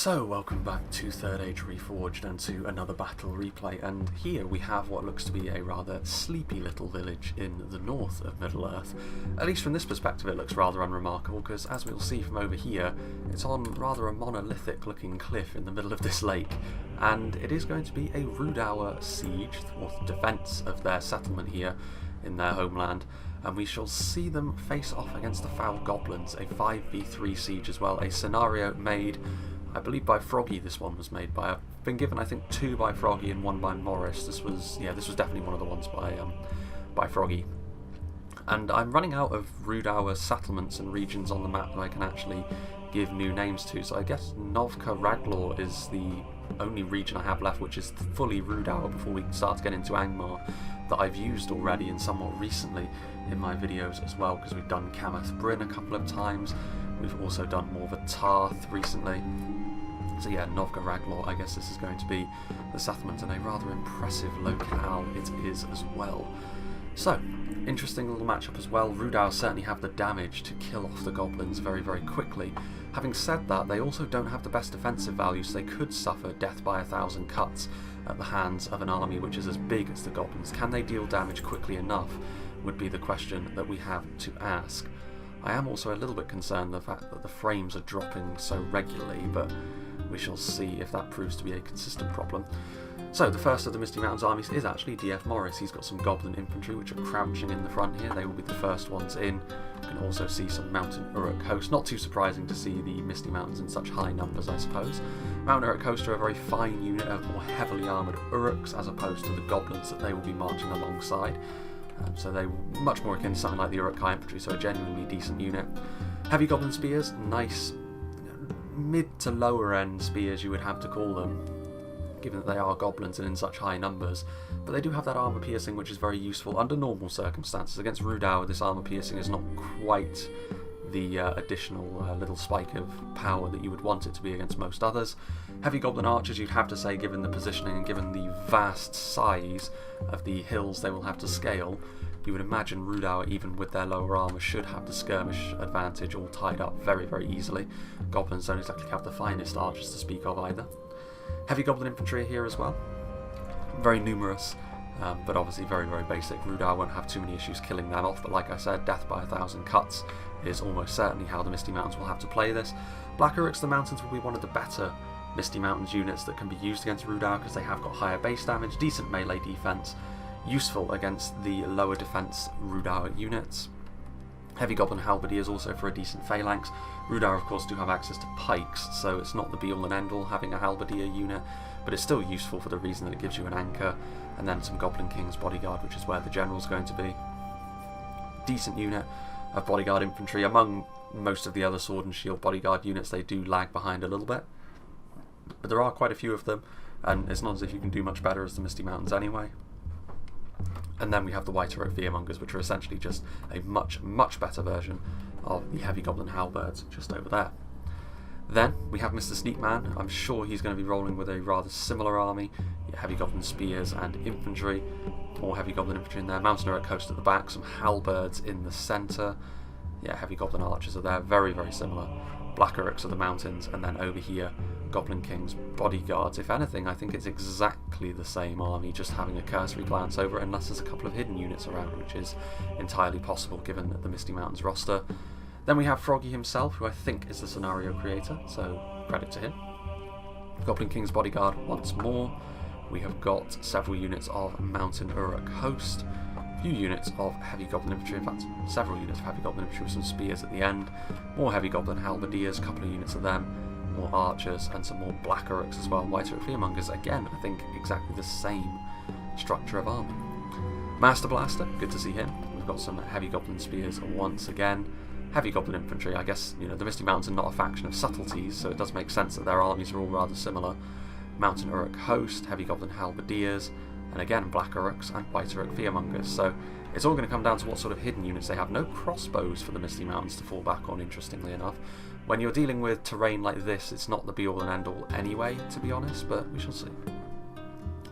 So, welcome back to 3rd Age Reforged and to another battle replay, and here we have what looks to be a rather sleepy little village in the north of Middle-earth. At least from this perspective it looks rather unremarkable, because as we'll see from over here, it's on rather a monolithic looking cliff in the middle of this lake, and it is going to be a Rhudaur siege, or defence of their settlement here in their homeland, and we shall see them face off against the foul Goblins, a 5v3 siege as well, a scenario made I believe by Froggy. This one was made by. I've been given I think 2 by Froggy and 1 by Morris. This was definitely one of the ones by Froggy. And I'm running out of Rhudaur settlements and regions on the map that I can actually give new names to. So I guess NOCHVA RHAGLAW is the only region I have left which is fully Rhudaur before we can start to get into Angmar, that I've used already and somewhat recently in my videos as well, because we've done Camath Bryn a couple of times. We've also done more of a Tarth recently. So yeah, NOCHVA RHAGLAW, I guess this is going to be the settlement, and a rather impressive locale it is as well. So, interesting little matchup as well. Rhudaur certainly have the damage to kill off the Goblins very, very quickly. Having said that, they also don't have the best defensive value, so they could suffer death by 1,000 cuts at the hands of an army which is as big as the Goblins. Can they deal damage quickly enough, would be the question that we have to ask. I am also a little bit concerned the fact that the frames are dropping so regularly, but we shall see if that proves to be a consistent problem. So the first of the Misty Mountains armies is actually DF Morris. He's got some Goblin infantry which are crouching in the front here. They will be the first ones in. You can also see some Mountain Uruk host. Not too surprising to see the Misty Mountains in such high numbers, I suppose. Mountain Uruk host are a very fine unit of more heavily armoured Uruks as opposed to the Goblins that they will be marching alongside. So they were much more akin to something like the Uruk infantry, so a genuinely decent unit. Heavy Goblin spears, nice mid to lower end spears you would have to call them, given that they are Goblins and in such high numbers, but they do have that armour piercing which is very useful under normal circumstances. Against Rhudaur, this armour piercing is not quite the additional little spike of power that you would want it to be against most others. Heavy Goblin archers, you'd have to say, given the positioning and given the vast size of the hills they will have to scale, you would imagine Rhudaur, even with their lower armour, should have the skirmish advantage all tied up very, very easily. Goblins don't exactly have the finest archers to speak of either. Heavy Goblin infantry here as well. Very numerous, but obviously very, very basic. Rhudaur won't have too many issues killing them off, but like I said, death by 1,000 cuts is almost certainly how the Misty Mountains will have to play this. Black Uruks, the Mountains, will be one of the better Misty Mountains units that can be used against Rhudaur, because they have got higher base damage, decent melee defense, useful against the lower defense Rhudaur units. Heavy Goblin Halberdiers also for a decent phalanx. Rhudaur of course do have access to pikes, so it's not the be all and end all having a Halberdier unit, but it's still useful for the reason that it gives you an anchor, and then some Goblin King's bodyguard, which is where the general's going to be. Decent unit of bodyguard infantry. Among most of the other sword and shield bodyguard units, they do lag behind a little bit, but there are quite a few of them, and it's not as if you can do much better as the Misty Mountains anyway. And then we have the White Uruk Fearmongers, which are essentially just a much, much better version of the Heavy Goblin Halberds just over there. Then we have Mr. Sneakman. I'm sure he's going to be rolling with a rather similar army. Heavy Goblin Spears and Infantry. More Heavy Goblin Infantry in there. Mountain Uruk Host at the back. Some Halberds in the centre. Yeah, Heavy Goblin Archers are there. Very, very similar. Black Uruks are the Mountains. And then over here, Goblin King's bodyguards. If anything, I think it's exactly the same army, just having a cursory glance over it, unless there's a couple of hidden units around, which is entirely possible given the Misty Mountains roster. Then we have Froggy himself, who I think is the scenario creator, so credit to him. Goblin King's bodyguard once more. We have got several units of Mountain Uruk host, a few units of Heavy Goblin infantry, in fact several units of Heavy Goblin infantry with some spears at the end, more Heavy Goblin Halberdiers, a couple of units of them, more archers, and some more Black Uruks as well. White Uruk Fearmongers, again, I think exactly the same structure of army. Master Blaster, good to see him. We've got some Heavy Goblin Spears once again. Heavy Goblin Infantry, I guess, the Misty Mountains are not a faction of subtleties, so it does make sense that their armies are all rather similar. Mountain Uruk Host, Heavy Goblin Halberdiers, and again Black Uruks and White Uruk Fearmongers. So it's all going to come down to what sort of hidden units they have. No crossbows for the Misty Mountains to fall back on, interestingly enough. When you're dealing with terrain like this, it's not the be-all and end-all anyway, to be honest, but we shall see.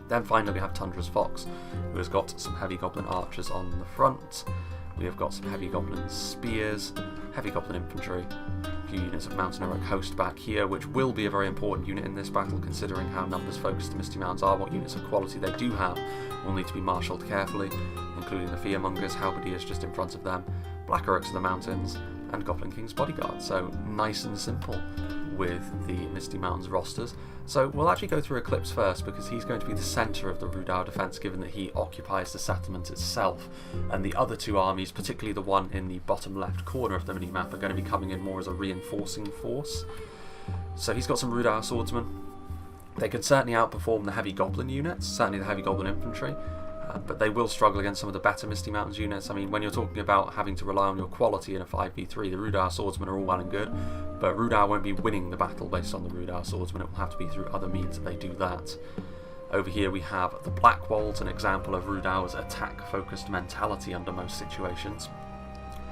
Then finally we have Tundra's Fox, who has got some Heavy Goblin Archers on the front. We have got some heavy goblin spears, heavy goblin infantry, a few units of mountain heroic host back here, which will be a very important unit in this battle considering how numbers focused the Misty Mountains are. What units of quality they do have will need to be marshalled carefully, including the Fearmongers, Halberdiers just in front of them, Black Orcs of the Mountains, and Goblin King's Bodyguard. So nice and simple with the Misty Mountains rosters. So we'll actually go through Eclipse first because he's going to be the centre of the Rhudaur defence, given that he occupies the settlement itself, and the other two armies, particularly the one in the bottom left corner of the mini-map, are going to be coming in more as a reinforcing force. So he's got some Rhudaur swordsmen. They can certainly outperform the heavy goblin units, certainly the heavy goblin infantry, but they will struggle against some of the better Misty Mountains units. I mean, when you're talking about having to rely on your quality in a 5v3, the Rhudaur swordsmen are all well and good, but Rhudaur won't be winning the battle based on the Rhudaur swordsmen. It will have to be through other means that they do that. Over here we have the Blackwolds, an example of Rhudaur's attack-focused mentality under most situations.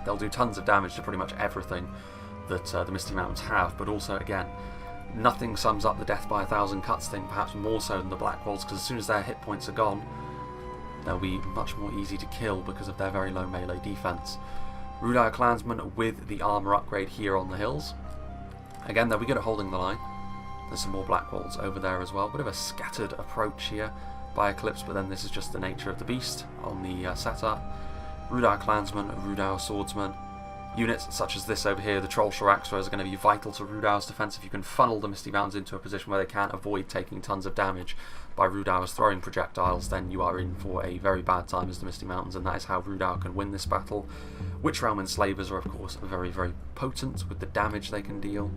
They'll do tons of damage to pretty much everything that the Misty Mountains have, but also, again, nothing sums up the death by 1,000 cuts thing, perhaps more so than the Blackwolds, because as soon as their hit points are gone, they'll be much more easy to kill because of their very low melee defense. Rhudaur clansmen with the armor upgrade here on the hills. Again, they'll be good at holding the line. There's some more Blackwolds over there as well. Bit of a scattered approach here by Eclipse, but then this is just the nature of the beast on the setup. Rhudaur clansmen, Rhudaur swordsmen. Units such as this over here, the Trollshaw Axe Throwers, are going to be vital to Rhudaur's defense. If you can funnel the Misty Mountains into a position where they can't avoid taking tons of damage by Rhudaur's throwing projectiles, then you are in for a very bad time as the Misty Mountains, and that is how Rhudaur can win this battle. Witch Realm Enslavers are of course very, very potent with the damage they can deal.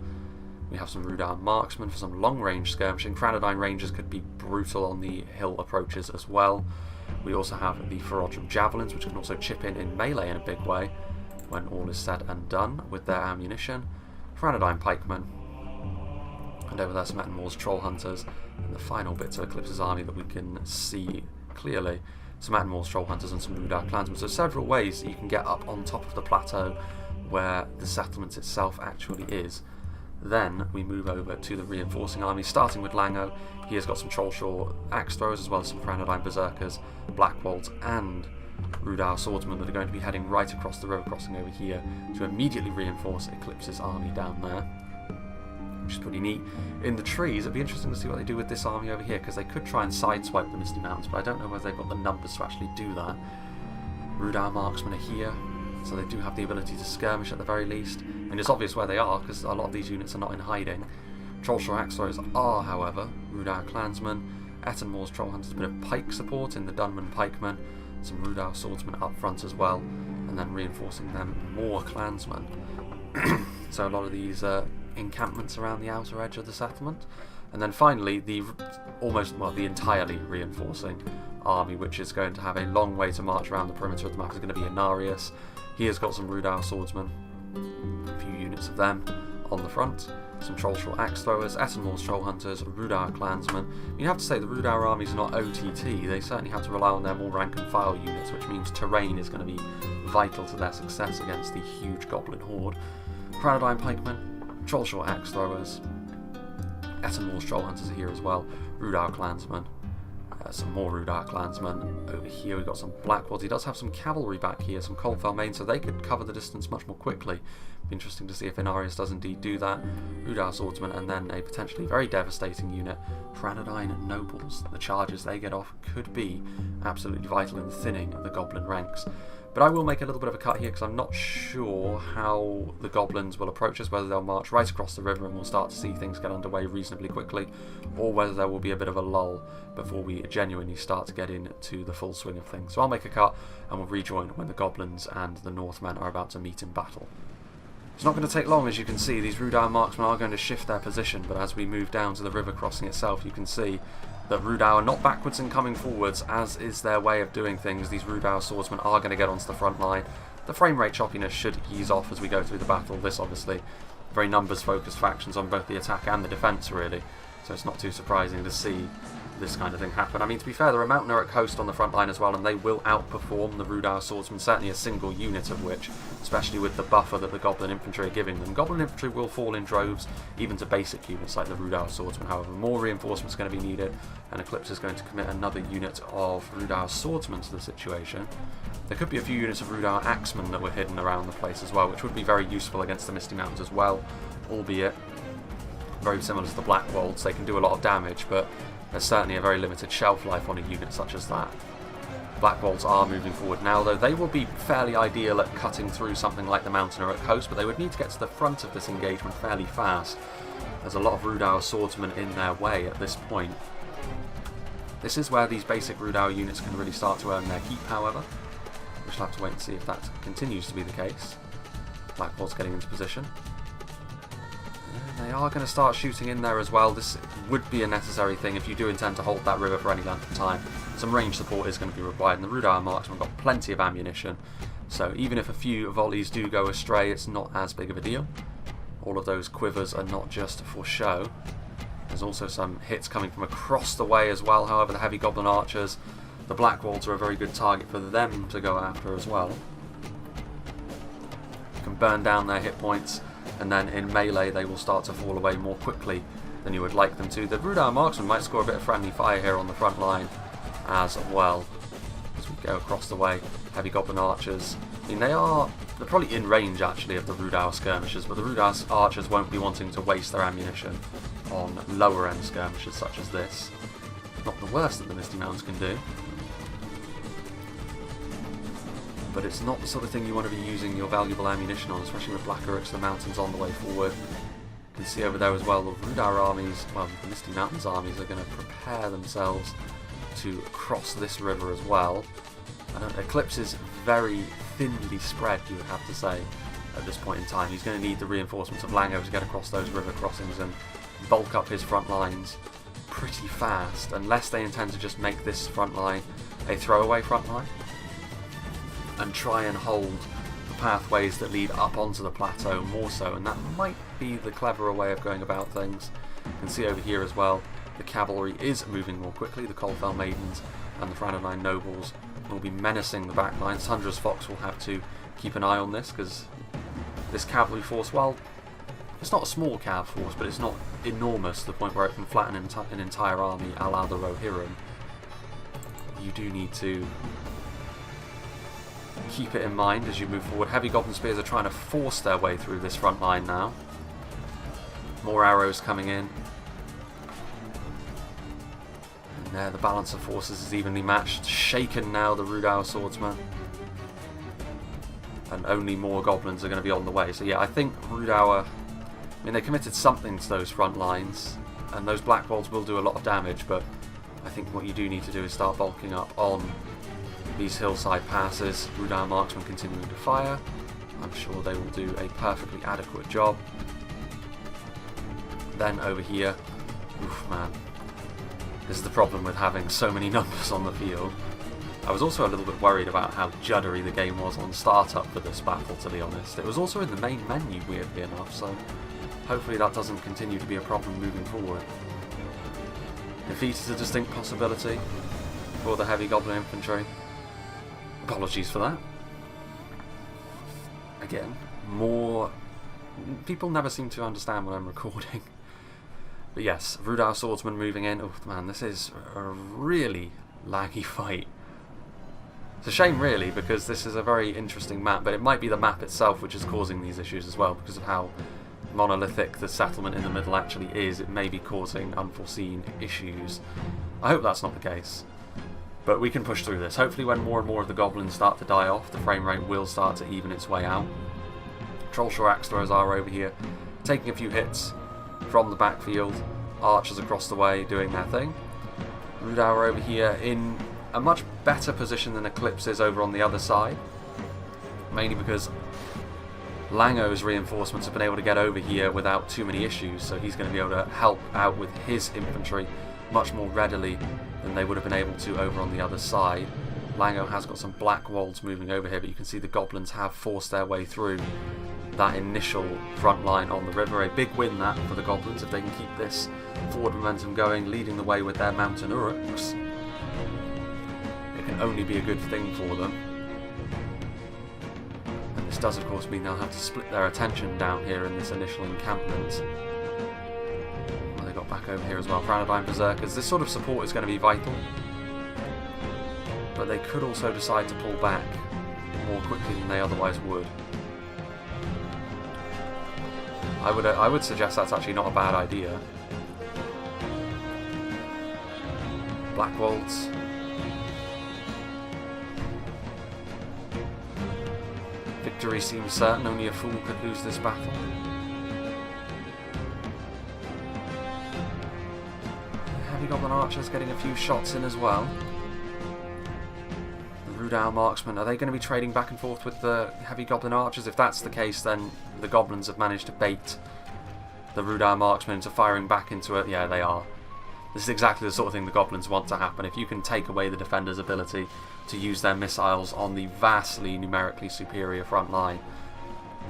We have some Rhudaur Marksmen for some long-range skirmishing. Cranodine Rangers could be brutal on the hill approaches as well. We also have the Reforged Javelins, which can also chip in melee in a big way when all is said and done with their ammunition. Cranodine Pikemen, and over there some Ettenmoor's Troll Hunters, and the final bits of Eclipse's army that we can see clearly, some Ettenmoor's Troll Hunters and some Rhudaur clansmen. So several ways that you can get up on top of the plateau where the settlement itself actually is. Then we move over to the reinforcing army, starting with Lango. He has got some Trollshaw Axe Throwers as well as some Cranodine Berserkers, Blackwolds and Rhudaur swordsmen that are going to be heading right across the river crossing over here to immediately reinforce Eclipse's army down there, which is pretty neat. In the trees, it'd be interesting to see what they do with this army over here, because they could try and sideswipe the Misty Mountains, but I don't know whether they've got the numbers to actually do that. Rhudaur Marksmen are here, so they do have the ability to skirmish at the very least. I mean, it's obvious where they are, because a lot of these units are not in hiding. Trollshaw Axe Throwers are, however, Rhudaur clansmen. Ettenmoor's Troll Hunters, a bit of pike support in the Dunman Pikemen, some Rhudaur swordsmen up front as well, and then reinforcing them more clansmen. So a lot of these encampments around the outer edge of the settlement. And then finally the entirely reinforcing army, which is going to have a long way to march around the perimeter of the map, is going to be Inarius. He has got some Rhudaur swordsmen, a few units of them on the front, some Trollshaw Axe Throwers, Ettenmoor's Troll Hunters, Rhudaur clansmen. You have to say the Rhudaur armies are not OTT, they certainly have to rely on their more rank and file units, which means terrain is going to be vital to their success against the huge goblin horde. Cranodine Pikemen, Trollshaw Axe Throwers, Ettenmoor's Troll Hunters are here as well, Rhudaur clansmen, some more Rhudaur clansmen. Over here we've got some Blackwolds. He does have some cavalry back here, some Coldfell Main, so they could cover the distance much more quickly. Be interesting to see if Inarius does indeed do that. Rhudaur swordsmen, and then a potentially very devastating unit, Cranodine Nobles. The charges they get off could be absolutely vital in thinning the goblin ranks. But I will make a little bit of a cut here because I'm not sure how the goblins will approach us, whether they'll march right across the river and we'll start to see things get underway reasonably quickly, or whether there will be a bit of a lull before we genuinely start to get into the full swing of things. So I'll make a cut and we'll rejoin when the goblins and the Northmen are about to meet in battle. It's not going to take long, as you can see. These Rhudaur marksmen are going to shift their position, but as we move down to the river crossing itself, you can see that Rhudaur are not backwards and coming forwards, as is their way of doing things. These Rhudaur swordsmen are going to get onto the front line. The frame rate choppiness should ease off as we go through the battle. This obviously very numbers focused factions on both the attack and the defence really. So it's not too surprising to see this kind of thing happen. I mean, to be fair, there are Mountaineer Host on the front line as well, and they will outperform the Rhudaur Swordsmen, certainly a single unit of which, especially with the buffer that the Goblin Infantry are giving them. Goblin Infantry will fall in droves, even to basic units like the Rhudaur Swordsmen. However, more reinforcements are going to be needed, and Eclipse is going to commit another unit of Rhudaur Swordsmen to the situation. There could be a few units of Rhudaur Axemen that were hidden around the place as well, which would be very useful against the Misty Mountains as well, albeit very similar to the Black Wolds. They can do a lot of damage, but there's certainly a very limited shelf life on a unit such as that. Black Wolds are moving forward now, though. They will be fairly ideal at cutting through something like the Mountaineer Host, but they would need to get to the front of this engagement fairly fast. There's a lot of Rhudaur Swordsmen in their way at this point. This is where these basic Rhudaur units can really start to earn their keep, however. We shall have to wait and see if that continues to be the case. Black Wolds getting into position. They are going to start shooting in there as well. This would be a necessary thing if you do intend to hold that river for any length of time. Some range support is going to be required, and the Rhudaur marksmen have got plenty of ammunition, so even if a few volleys do go astray, it's not as big of a deal. All of those quivers are not just for show. There's also some hits coming from across the way as well. However, the heavy Goblin Archers, the Black Wolds, are a very good target for them to go after as well. You can burn down their hit points, and then in melee they will start to fall away more quickly than you would like them to. The Rhudaur marksmen might score a bit of friendly fire here on the front line as well. As we go across the way, heavy Goblin Archers, I mean, they're probably in range actually of the Rhudaur skirmishers, but the Rhudaur Archers won't be wanting to waste their ammunition on lower end skirmishers such as this. Not the worst that the Misty Mountains can do, but it's not the sort of thing you want to be using your valuable ammunition on, especially with Black Uruks, the mountains on the way forward. You can see over there as well, the Rhudaur armies, well, the Misty Mountains armies are going to prepare themselves to cross this river as well. And Eclipse is very thinly spread, you would have to say, at this point in time. He's going to need the reinforcements of Lango to get across those river crossings and bulk up his front lines pretty fast, unless they intend to just make this front line a throwaway front line and try and hold the pathways that lead up onto the plateau more so, and that might be the cleverer way of going about things. You can see over here as well, the cavalry is moving more quickly. The Coalfell Maidens and the Franodine Nobles will be menacing the back lines. Tundra's Fox will have to keep an eye on this, because this cavalry force, well, it's not a small cav force, but it's not enormous to the point where it can flatten an entire army a la the Rohirrim. You do need to keep it in mind as you move forward. Heavy Goblin Spears are trying to force their way through this front line now. More arrows coming in. And there, the balance of forces is evenly matched. Shaken now, the Rhudaur Swordsman. And only more goblins are going to be on the way. So yeah, I think Rhudaur, I mean, they committed something to those front lines, and those Black Wolds will do a lot of damage, but I think what you do need to do is start bulking up on these hillside passes. Rhudaur marksmen continuing to fire. I'm sure they will do a perfectly adequate job. Then over here, oof man, this is the problem with having so many numbers on the field. I was also a little bit worried about how juddery the game was on startup for this battle, to be honest. It was also in the main menu, weirdly enough, so hopefully that doesn't continue to be a problem moving forward. Defeat is a distinct possibility for the heavy Goblin Infantry. Apologies for that. Again, more... people never seem to understand when I'm recording. But yes, Rhudaur Swordsman moving in. Oh man, this is a really laggy fight. It's a shame really, because this is a very interesting map, but it might be the map itself which is causing these issues as well, because of how monolithic the settlement in the middle actually is. It may be causing unforeseen issues. I hope that's not the case. But we can push through this. Hopefully when more and more of the goblins start to die off, the frame rate will start to even its way out. Trollshaw axe throwers are over here, taking a few hits from the backfield. Archers across the way doing their thing. Rhudaur over here in a much better position than Eclipse is over on the other side. Mainly because Lango's reinforcements have been able to get over here without too many issues, so he's going to be able to help out with his infantry much more readily than they would have been able to over on the other side. Lango has got some Black Wolds moving over here, but you can see the goblins have forced their way through that initial front line on the river. A big win that for the Goblins if they can keep this forward momentum going, leading the way with their mountain Uruks. It can only be a good thing for them. And this does of course mean they'll have to split their attention down here in this initial encampment. Well, they got back over here as well. Rhudaur Berserkers. This sort of support is going to be vital. But they could also decide to pull back more quickly than they otherwise would. I would suggest that's actually not a bad idea. Blackwolds. Victory seems certain, only a fool could lose this battle. Heavy Goblin Archers getting a few shots in as well. Rhudaur Marksmen, are they going to be trading back and forth with the Heavy Goblin Archers? If that's the case, then the Goblins have managed to bait the Rhudaur Marksmen into firing back into it. Yeah, they are. This is exactly the sort of thing the Goblins want to happen. If you can take away the defenders' ability to use their missiles on the vastly numerically superior front line,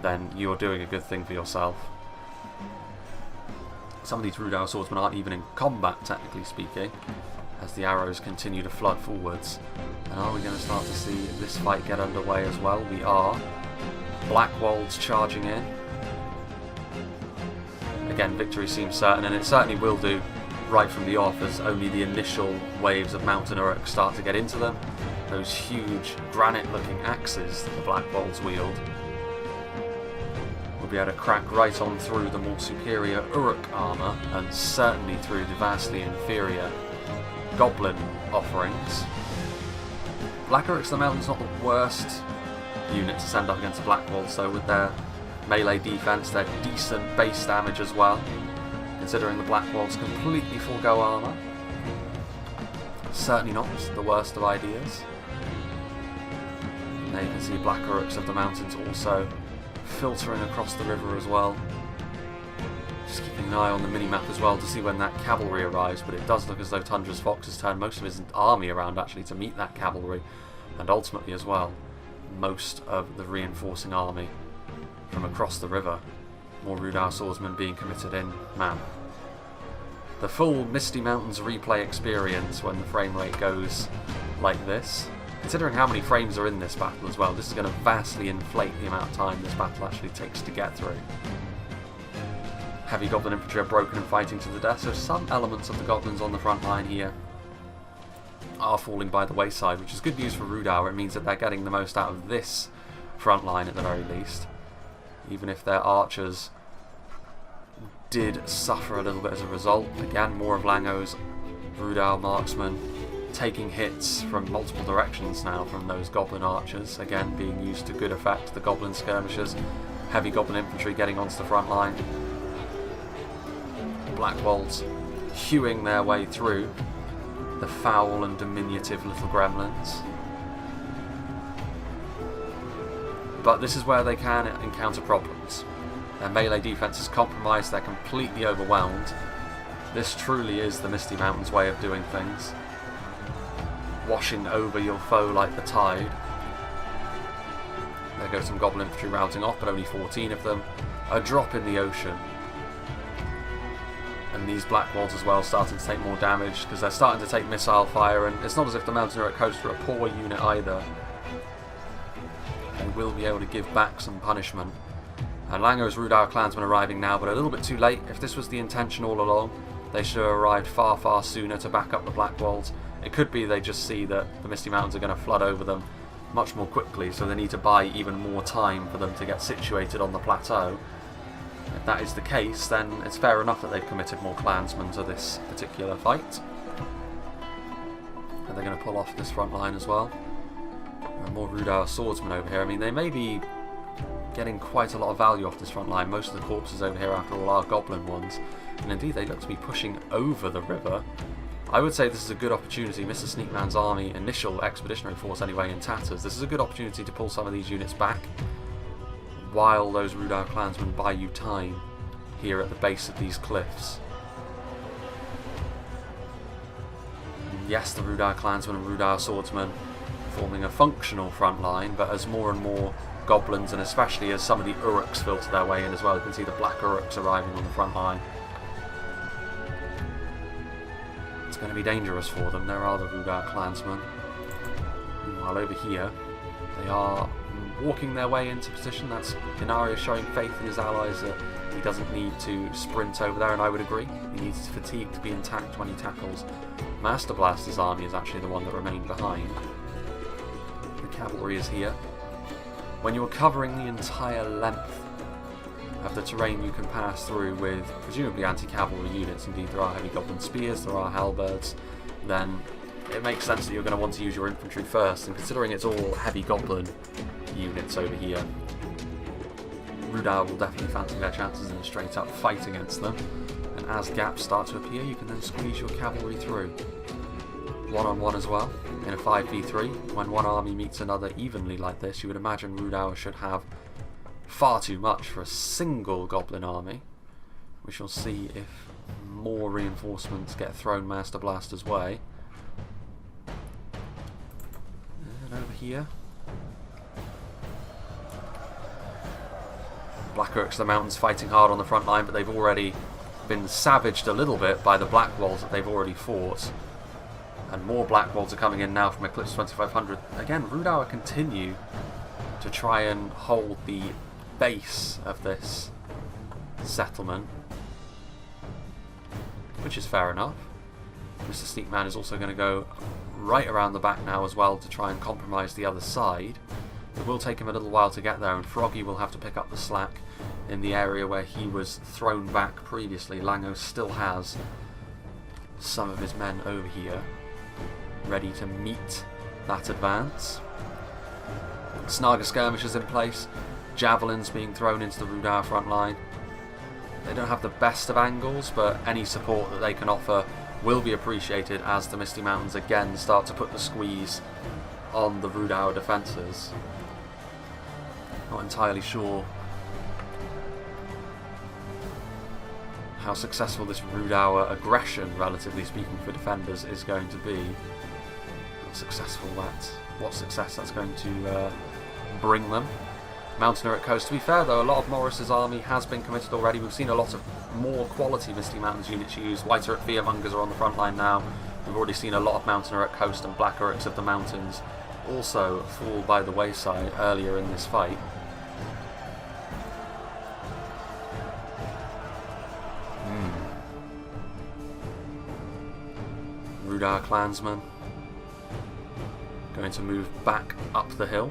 then you're doing a good thing for yourself. Some of these Rhudaur swordsmen aren't even in combat, technically speaking, as the arrows continue to flood forwards. And are we going to start to see this fight get underway as well? We are. Blackwolds charging in. Again, victory seems certain, and it certainly will do right from the off as only the initial waves of mountain Uruk start to get into them. Those huge granite-looking axes that the Blackwolds wield will be able to crack right on through the more superior Uruk armour, and certainly through the vastly inferior Goblin offerings. Black Uruks of the Mountain's not the worst unit to send up against the Blackwolds, so with their melee defense, their decent base damage as well, considering the Blackwolds completely forego armour. Certainly not the worst of ideas. And there you can see Black Uruks of the Mountains also filtering across the river as well. Just keeping an eye on the mini-map as well to see when that cavalry arrives, but it does look as though Tundra's Fox has turned most of his army around actually to meet that cavalry, and ultimately as well most of the reinforcing army from across the river. More Rhudaur swordsmen being committed in. Man, the full Misty Mountains replay experience when the frame rate goes like this. Considering how many frames are in this battle as well, this is going to vastly inflate the amount of time this battle actually takes to get through. Heavy Goblin infantry are broken and fighting to the death, so some elements of the Goblins on the front line here are falling by the wayside, which is good news for Rhudaur. It means that they're getting the most out of this front line at the very least, even if their archers did suffer a little bit as a result. Again, more of Lango's Rhudaur marksmen taking hits from multiple directions now from those Goblin archers, again being used to good effect. The Goblin skirmishers, Heavy Goblin infantry getting onto the front line. Blackwolds hewing their way through the foul and diminutive little gremlins. But this is where they can encounter problems. Their melee defense is compromised, they're completely overwhelmed. This truly is the Misty Mountains way of doing things. Washing over your foe like the tide. There goes some Goblin infantry routing off, but only 14 of them. A drop in the ocean. And these Blackwolds as well starting to take more damage because they're starting to take missile fire, and it's not as if the Mountain Uruk Coast are a poor unit either. They will be able to give back some punishment. And Lango's Rhudaur clansmen arriving now, but a little bit too late. If this was the intention all along, they should have arrived far, far sooner to back up the Blackwolds. It could be they just see that the Misty Mountains are going to flood over them much more quickly, so they need to buy even more time for them to get situated on the plateau. If that is the case, then it's fair enough that they've committed more clansmen to this particular fight. And they're going to pull off this front line as well. And more Rhudaur swordsmen over here. I mean, they may be getting quite a lot of value off this front line. Most of the corpses over here, after all, are Goblin ones. And indeed, they look to be pushing over the river. I would say this is a good opportunity. Mr. Sneakman's army, initial expeditionary force anyway, in tatters. This is a good opportunity to pull some of these units back, while those Rhudaur clansmen buy you time here at the base of these cliffs. Yes, the Rhudaur clansmen and Rhudaur swordsmen forming a functional front line, but as more and more Goblins, and especially as some of the Uruks filter their way in as well. You can see the black Uruks arriving on the front line. It's going to be dangerous for them. There are the Rhudaur clansmen. Meanwhile, over here, they are walking their way into position. That's Inaria showing faith in his allies that he doesn't need to sprint over there, and I would agree. He needs his fatigue to be intact when he tackles. Master Blaster's army is actually the one that remained behind. The cavalry is here. When you're covering the entire length of the terrain you can pass through with presumably anti-cavalry units, indeed there are heavy goblin spears, there are halberds, then it makes sense that you're going to want to use your infantry first, and considering it's all heavy goblin units over here, Rhudaur will definitely fancy their chances in a straight up fight against them, and as gaps start to appear you can then squeeze your cavalry through. One-on-one as well, in a 5v3, when one army meets another evenly like this, you would imagine Rhudaur should have far too much for a single goblin army. We shall see if more reinforcements get thrown Master Blaster's way. And over here, Black Uruks of the Mountains fighting hard on the front line, but they've already been savaged a little bit by the Black Walls that they've already fought. And more Black Walls are coming in now from Eclipse 2500. Again, Rhudaur continue to try and hold the base of this settlement, which is fair enough. Mr. Sneakman is also going to go right around the back now as well to try and compromise the other side. It will take him a little while to get there, and Froggy will have to pick up the slack in the area where he was thrown back previously. Langos still has some of his men over here ready to meet that advance. Snaga skirmishers in place, javelins being thrown into the Rhudaur front line. They don't have the best of angles, but any support that they can offer will be appreciated as the Misty Mountains again start to put the squeeze on the Rhudaur defences. Not entirely sure how successful this Rhudaur aggression, relatively speaking, for defenders is going to be. What success that's going to bring them. Mountain Uruk Coast. To be fair though, a lot of Morris's army has been committed already. We've seen a lot of more quality Misty Mountains units used. White Uruk Fearmongers are on the front line now. We've already seen a lot of Mountain Uruk Coast and Black Uruks of the Mountains also fall by the wayside earlier in this fight. Rhudaur clansmen going to move back up the hill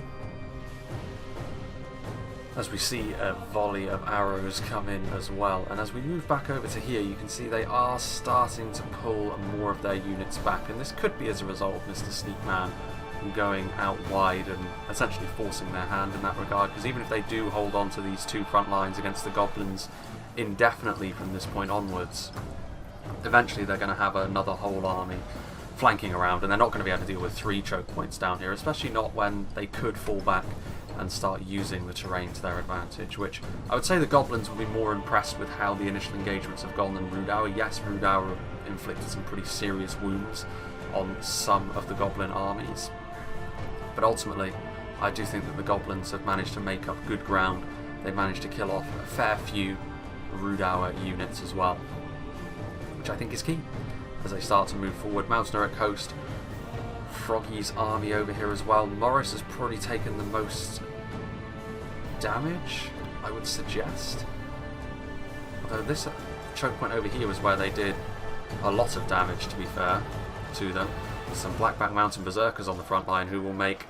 as we see a volley of arrows come in as well, and as we move back over to here you can see they are starting to pull more of their units back, and this could be as a result of Mr. Sneakman going out wide and essentially forcing their hand in that regard, because even if they do hold on to these two front lines against the Goblins indefinitely from this point onwards, eventually they're going to have another whole army flanking around, and they're not going to be able to deal with 3 choke points down here, especially not when they could fall back and start using the terrain to their advantage, which I would say the Goblins will be more impressed with how the initial engagements have gone than Rhudaur. Yes, Rhudaur inflicted some pretty serious wounds on some of the Goblin armies, but ultimately I do think that the Goblins have managed to make up good ground. They managed to kill off a fair few Rhudaur units as well, which I think is key as they start to move forward. Mountain Uruk Coast, Froggy's army over here as well. Morris has probably taken the most damage, I would suggest. Although this choke point over here was where they did a lot of damage, to be fair to them. There's some Blackback Mountain Berserkers on the front line who will make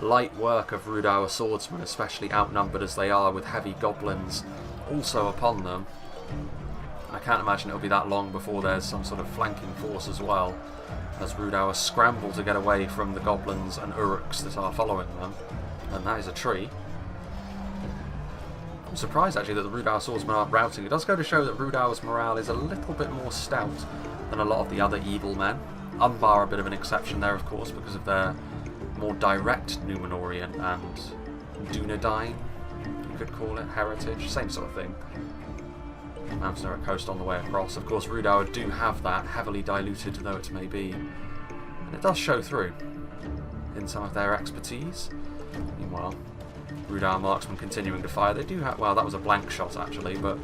light work of Rhudaur swordsmen, especially outnumbered as they are with heavy goblins also upon them. I can't imagine it'll be that long before there's some sort of flanking force as well, as Rhudaur scramble to get away from the goblins and Uruks that are following them. And that is a tree. I'm surprised actually that the Rhudaur swordsmen aren't routing. It does go to show that Rhudaur's morale is a little bit more stout than a lot of the other evil men. Umbar a bit of an exception there, of course, because of their more direct Numenorian and Dunedain, you could call it, heritage, same sort of thing. Mountain Uruk Coast on the way across. Of course, Rhudaur do have that, heavily diluted though it may be, and it does show through in some of their expertise. Meanwhile, Rhudaur marksmen continuing to fire. They do have, well, that was a blank shot actually, but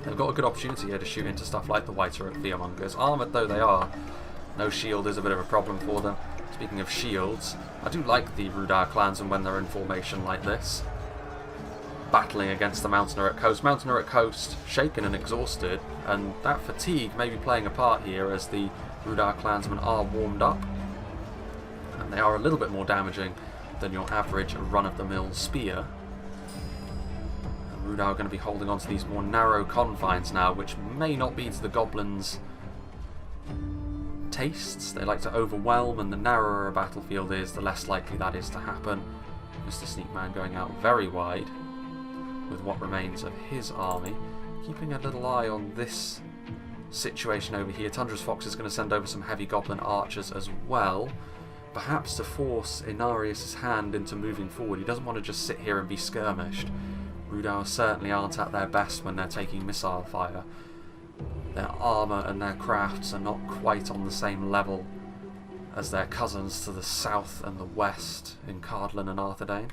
they've got a good opportunity here to shoot into stuff like the Whiter Fearmongers. Armoured though they are, no shield is a bit of a problem for them. Speaking of shields, I do like the Rhudaur clansmen when they're in formation like this, battling against the Mountaineer at Coast. Mountaineer at Coast, shaken and exhausted, and that fatigue may be playing a part here as the Rhudaur clansmen are warmed up, and they are a little bit more damaging than your average run-of-the-mill spear. And Rhudaur are going to be holding on to these more narrow confines now, which may not be to the Goblins' tastes. They like to overwhelm, and the narrower a battlefield is, the less likely that is to happen. Mr. Sneakman going out very wide with what remains of his army, keeping a little eye on this situation over here. Tundra's Fox is going to send over some heavy goblin archers as well, perhaps to force Inarius' hand into moving forward. He doesn't want to just sit here and be skirmished. Rhudaur certainly aren't at their best when they're taking missile fire. Their armour and their crafts are not quite on the same level as their cousins to the south and the west in Cardlin and Arthurdane.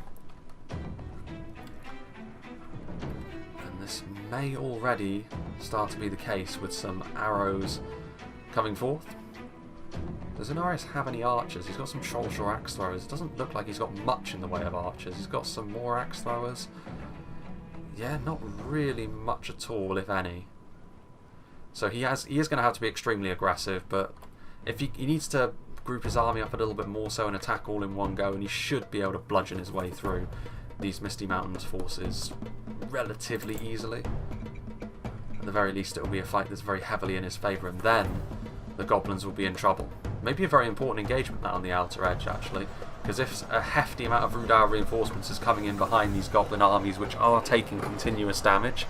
And this may already start to be the case with some arrows coming forth. Does Inarius have any archers? He's got some Shoulshore axe throwers. It doesn't look like he's got much in the way of archers. He's got some more axe throwers. Yeah, not really much at all, if any. So he is going to have to be extremely aggressive, but if he needs to group his army up a little bit more so and attack all in one go, and he should be able to bludgeon his way through these Misty Mountains forces relatively easily. At the very least, it will be a fight that's very heavily in his favour, and then the Goblins will be in trouble. Maybe a very important engagement that on the outer edge, actually, because if a hefty amount of Rhudaur reinforcements is coming in behind these Goblin armies, which are taking continuous damage,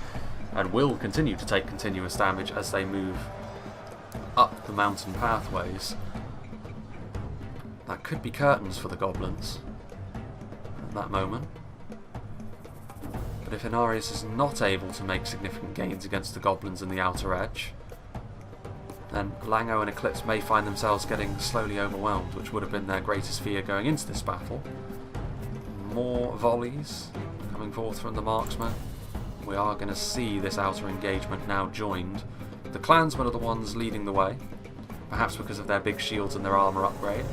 and will continue to take continuous damage as they move up the mountain pathways, that could be curtains for the Goblins at that moment. But if Inarius is not able to make significant gains against the Goblins in the outer edge, then Lango and Eclipse may find themselves getting slowly overwhelmed, which would have been their greatest fear going into this battle. More volleys coming forth from the marksmen. We are going to see this outer engagement now joined. The clansmen are the ones leading the way, perhaps because of their big shields and their armour upgrade.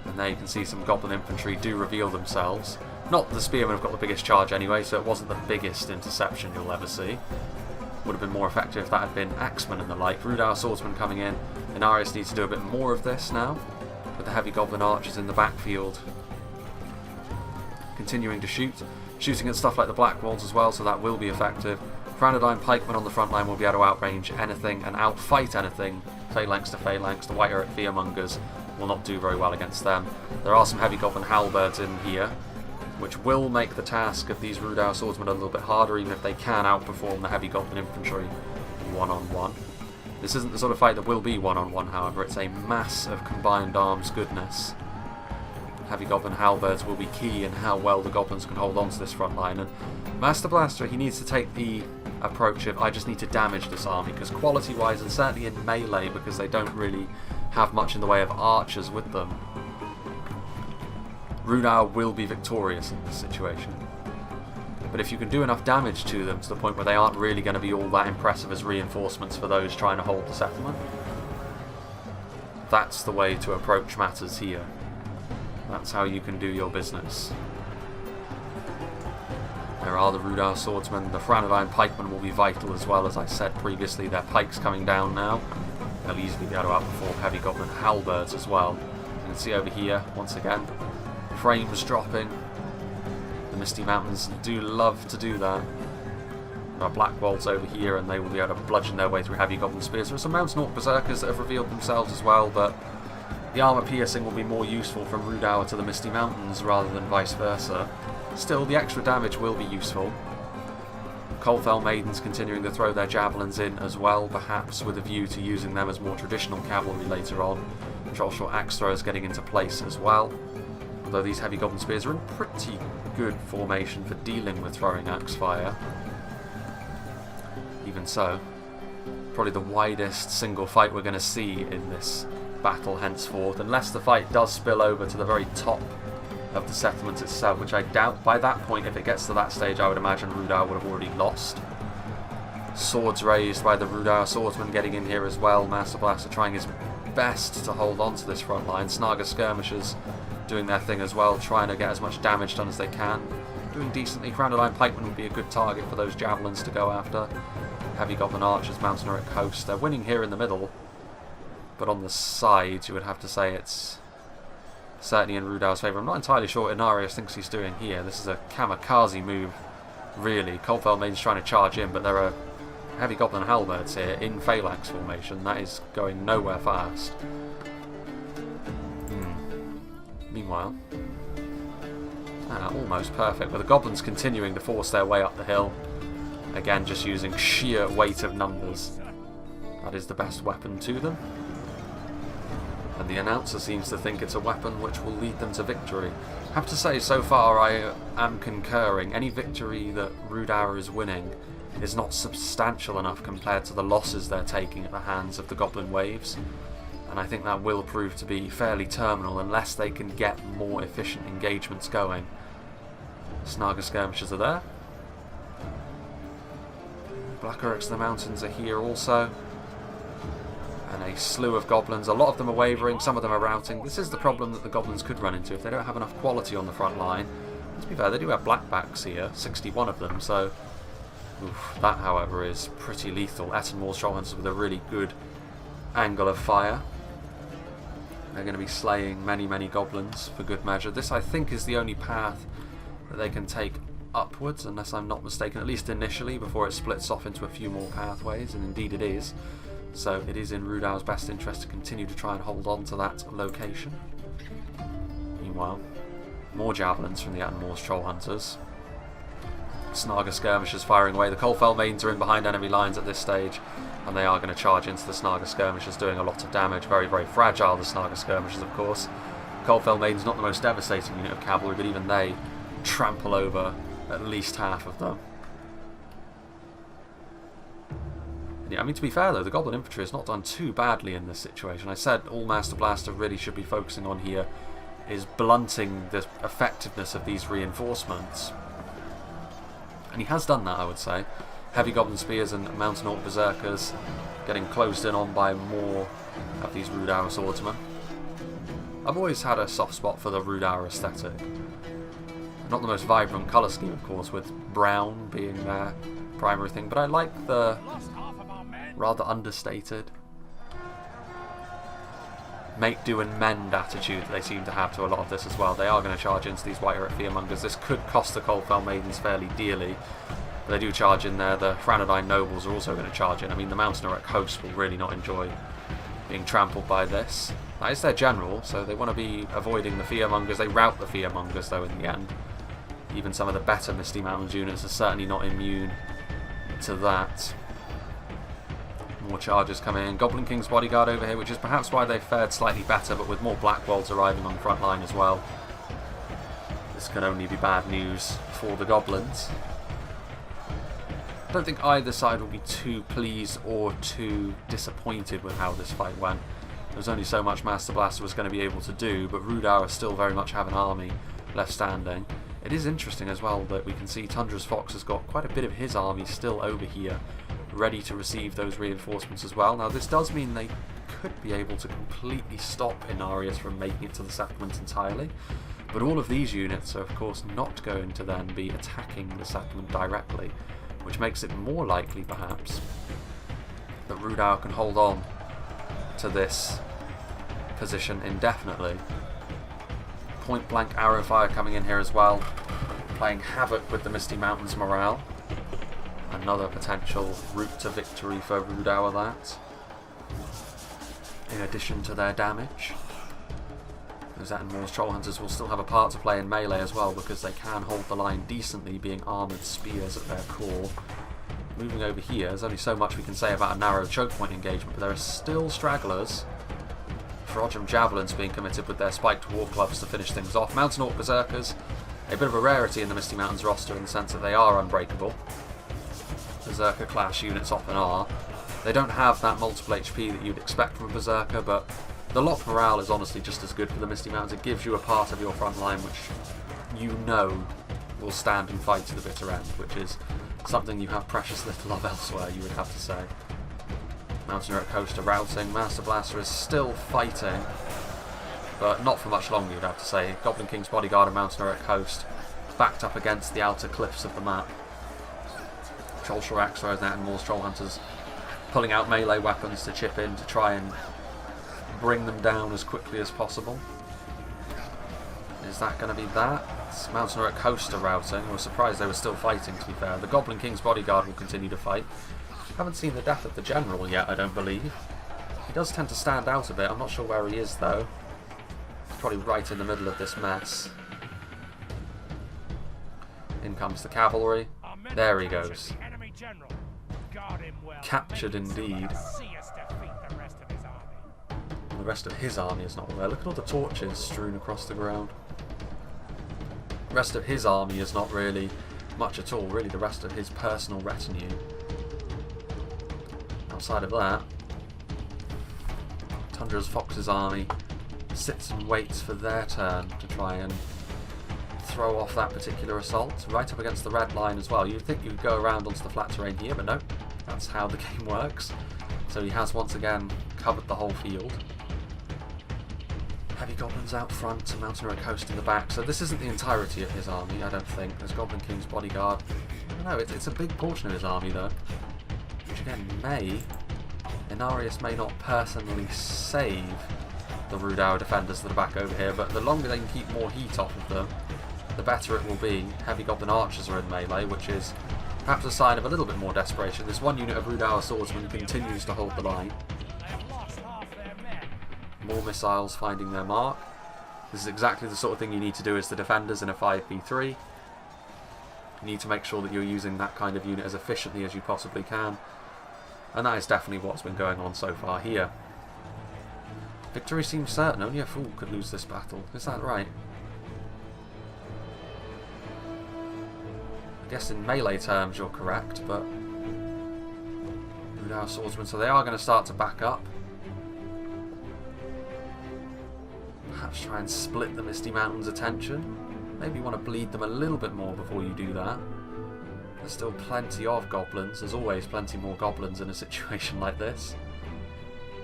And there you can see some Goblin infantry do reveal themselves. Not that the spearmen have got the biggest charge anyway, so it wasn't the biggest interception you'll ever see. Would have been more effective if that had been axemen and the like. Rhudaur swordsmen coming in. Inarius needs to do a bit more of this now, with the heavy Goblin archers in the backfield continuing to shoot. Shooting at stuff like the Black Walls as well, so that will be effective. Franadine pikemen on the front line will be able to outrange anything and outfight anything. Phalanx to Phalanx, the Whiter Fearmongers will not do very well against them. There are some heavy Goblin halberds in here, which will make the task of these Rhudaur swordsmen a little bit harder, even if they can outperform the heavy Goblin infantry one-on-one. This isn't the sort of fight that will be one-on-one, however. It's a mass of combined arms goodness. Heavy Goblin halberds will be key in how well the Goblins can hold on to this front line, and Master Blaster, he needs to take the approach of, I just need to damage this army, because quality-wise, and certainly in melee, because they don't really have much in the way of archers with them, Rhudaur will be victorious in this situation. But if you can do enough damage to them to the point where they aren't really going to be all that impressive as reinforcements for those trying to hold the settlement, that's the way to approach matters here. That's how you can do your business. There are the Rhudaur swordsmen. The Franadine pikemen will be vital as well, as I said previously. Their pikes coming down now. They'll easily be able to outperform heavy Goblin halberds as well. You can see over here, once again, frames dropping. The Misty Mountains do love to do that. There are Black Walls over here, and they will be able to bludgeon their way through heavy Goblin spears. There are some Mountain Orc Berserkers that have revealed themselves as well, but the armour piercing will be more useful from Rhudaur to the Misty Mountains rather than vice versa. Still, the extra damage will be useful. Colfell Maidens continuing to throw their javelins in as well, perhaps with a view to using them as more traditional cavalry later on. Shoulshore axe throwers getting into place as well. Although these heavy Goblin spears are in pretty good formation for dealing with throwing axe fire. Even so, probably the widest single fight we're going to see in this battle henceforth, unless the fight does spill over to the very top of the settlement itself, which I doubt by that point, if it gets to that stage, I would imagine Rhudaur would have already lost. Swords raised by the Rhudaur swordsman getting in here as well. Master Blaster trying his best to hold on to this front line. Snaga skirmishers doing their thing as well, trying to get as much damage done as they can. Doing decently. Crown-of-Line pikemen would be a good target for those javelins to go after. Heavy Goblin archers mounting a coast. They're winning here in the middle, but on the sides you would have to say it's certainly in Rhudaur's favour. I'm not entirely sure what Inarius thinks he's doing here. This is a kamikaze move, really. Coldfell Maiden's trying to charge in, but there are heavy Goblin halberds here in phalanx formation. That is going nowhere fast. Meanwhile, almost perfect, but the Goblins continuing to force their way up the hill. Again, just using sheer weight of numbers. That is the best weapon to them. And the announcer seems to think it's a weapon which will lead them to victory. I have to say, so far I am concurring. Any victory that Rhudaur is winning is not substantial enough compared to the losses they're taking at the hands of the Goblin waves. And I think that will prove to be fairly terminal unless they can get more efficient engagements going. Snaga skirmishers are there. Black Orcs of the Mountains are here also. And a slew of Goblins. A lot of them are wavering, some of them are routing. This is the problem that the Goblins could run into if they don't have enough quality on the front line. Let's be fair, they do have blackbacks here, 61 of them, so that, however, is pretty lethal. Ettenmoor's Trollhunters with a really good angle of fire. They're going to be slaying many, many Goblins for good measure. This, I think, is the only path that they can take upwards, unless I'm not mistaken, at least initially, before it splits off into a few more pathways, and indeed it is. So it is in Rhudaur's best interest to continue to try and hold on to that location. Meanwhile, more javelins from the Ettenmoor's Trollhunters. Snaga skirmishers firing away. The Coldfell Maidens are in behind enemy lines at this stage, and they are going to charge into the Snaga skirmishers, doing a lot of damage. Very, very fragile, the Snaga skirmishers, of course. Coldfell Maidens not the most devastating unit of cavalry, but even they trample over at least half of them. Yeah, I mean, to be fair though, the Goblin infantry has not done too badly in this situation. I said all Master Blaster really should be focusing on here is blunting the effectiveness of these reinforcements. And he has done that, I would say. Heavy Goblin Spears and Mountain Orc Berserkers getting closed in on by more of these Rhudaur swordsmen. I've always had a soft spot for the Rhudaur aesthetic. Not the most vibrant colour scheme, of course, with brown being their primary thing, but I like the rather understated make do and mend attitude that they seem to have to a lot of this as well. They are going to charge into these White Orc Fearmongers. This could cost the Coldfell Maidens fairly dearly, but they do charge in there. The Franodine Nobles are also going to charge in. I mean, the Mountain Orc host will really not enjoy being trampled by this. That is their general, so they want to be avoiding the Fearmongers. They rout the Fearmongers though in the end. Even some of the better Misty Mountains units are certainly not immune to that. More charges coming in. Goblin King's Bodyguard over here, which is perhaps why they fared slightly better, but with more Blackwolds arriving on the front line as well. This can only be bad news for the Goblins. I don't think either side will be too pleased or too disappointed with how this fight went. There was only so much Master Blaster was going to be able to do, but Rhudaur still very much have an army left standing. It is interesting as well that we can see Tundra's Fox has got quite a bit of his army still over here, ready to receive those reinforcements as well. Now this does mean they could be able to completely stop Inarius from making it to the settlement entirely, but all of these units are of course not going to then be attacking the settlement directly, which makes it more likely perhaps that Rhudaur can hold on to this position indefinitely. Point blank arrow fire coming in here as well, playing havoc with the Misty Mountains morale. Another potential route to victory for Rhudaur, that. In addition to their damage. Those Ettenmoor's Trollhunters will still have a part to play in melee as well, because they can hold the line decently, being armoured spears at their core. Moving over here, there's only so much we can say about a narrow chokepoint engagement, but there are still stragglers. Reforged Javelins being committed with their spiked war clubs to finish things off. Mountain Orc Berserkers, a bit of a rarity in the Misty Mountains roster in the sense that they are unbreakable. Berserker class units often are. They don't have that multiple HP that you'd expect from a Berserker, but The lock morale is honestly just as good for the Misty Mountains. It gives you a part of your front line which you know will stand and fight to the bitter end, which is something you have precious little of elsewhere, you would have to say. Mountaineer at coast are routing. Master Blaster is still fighting, but not for much longer, you'd have to say. Goblin King's Bodyguard and Mountaineer at coast backed up against the outer cliffs of the map. Troll Shuraxos and Moors Troll Hunters pulling out melee weapons to chip in to try and bring them down as quickly as possible. Is that going to be that? Mountaineer at coast are routing. I was surprised they were still fighting, to be fair. The Goblin King's Bodyguard will continue to fight. Haven't seen the death of the General yet, I don't believe. He does tend to stand out a bit. I'm not sure where he is, though. He's probably right in the middle of this mess. In comes the cavalry. There he goes. Captured indeed. The rest of his army is not there. Look at all the torches strewn across the ground. The rest of his army is not really much at all. Really, the rest of his personal retinue. Outside of that, Tundra's Fox's army sits and waits for their turn to try and throw off that particular assault. Right up against the red line as well. You'd think you'd go around onto the flat terrain here, but no. That's how the game works. So he has once again covered the whole field. Heavy Goblins out front and Mountaineer at coast in the back. So this isn't the entirety of his army, I don't think. There's Goblin King's Bodyguard. I don't know, it's a big portion of his army though. Which again Inarius may not personally save the Rhudaur defenders that are back over here, but the longer they can keep more heat off of them, the better it will be. Heavy Goblin Archers are in melee, which is perhaps a sign of a little bit more desperation. This one unit of Rhudaur Swordsmen continues to hold the line. More missiles finding their mark. This is exactly the sort of thing you need to do as the defenders in a 5v3. You need to make sure that you're using that kind of unit as efficiently as you possibly can. And that is definitely what's been going on so far here. Victory seems certain. Only a fool could lose this battle. Is that right? I guess in melee terms you're correct, but Rhudaur Swordsmen, so they are going to start to back up. Perhaps try and split the Misty Mountains' attention. Maybe you want to bleed them a little bit more before you do that. There's still plenty of goblins. There's always plenty more goblins in a situation like this.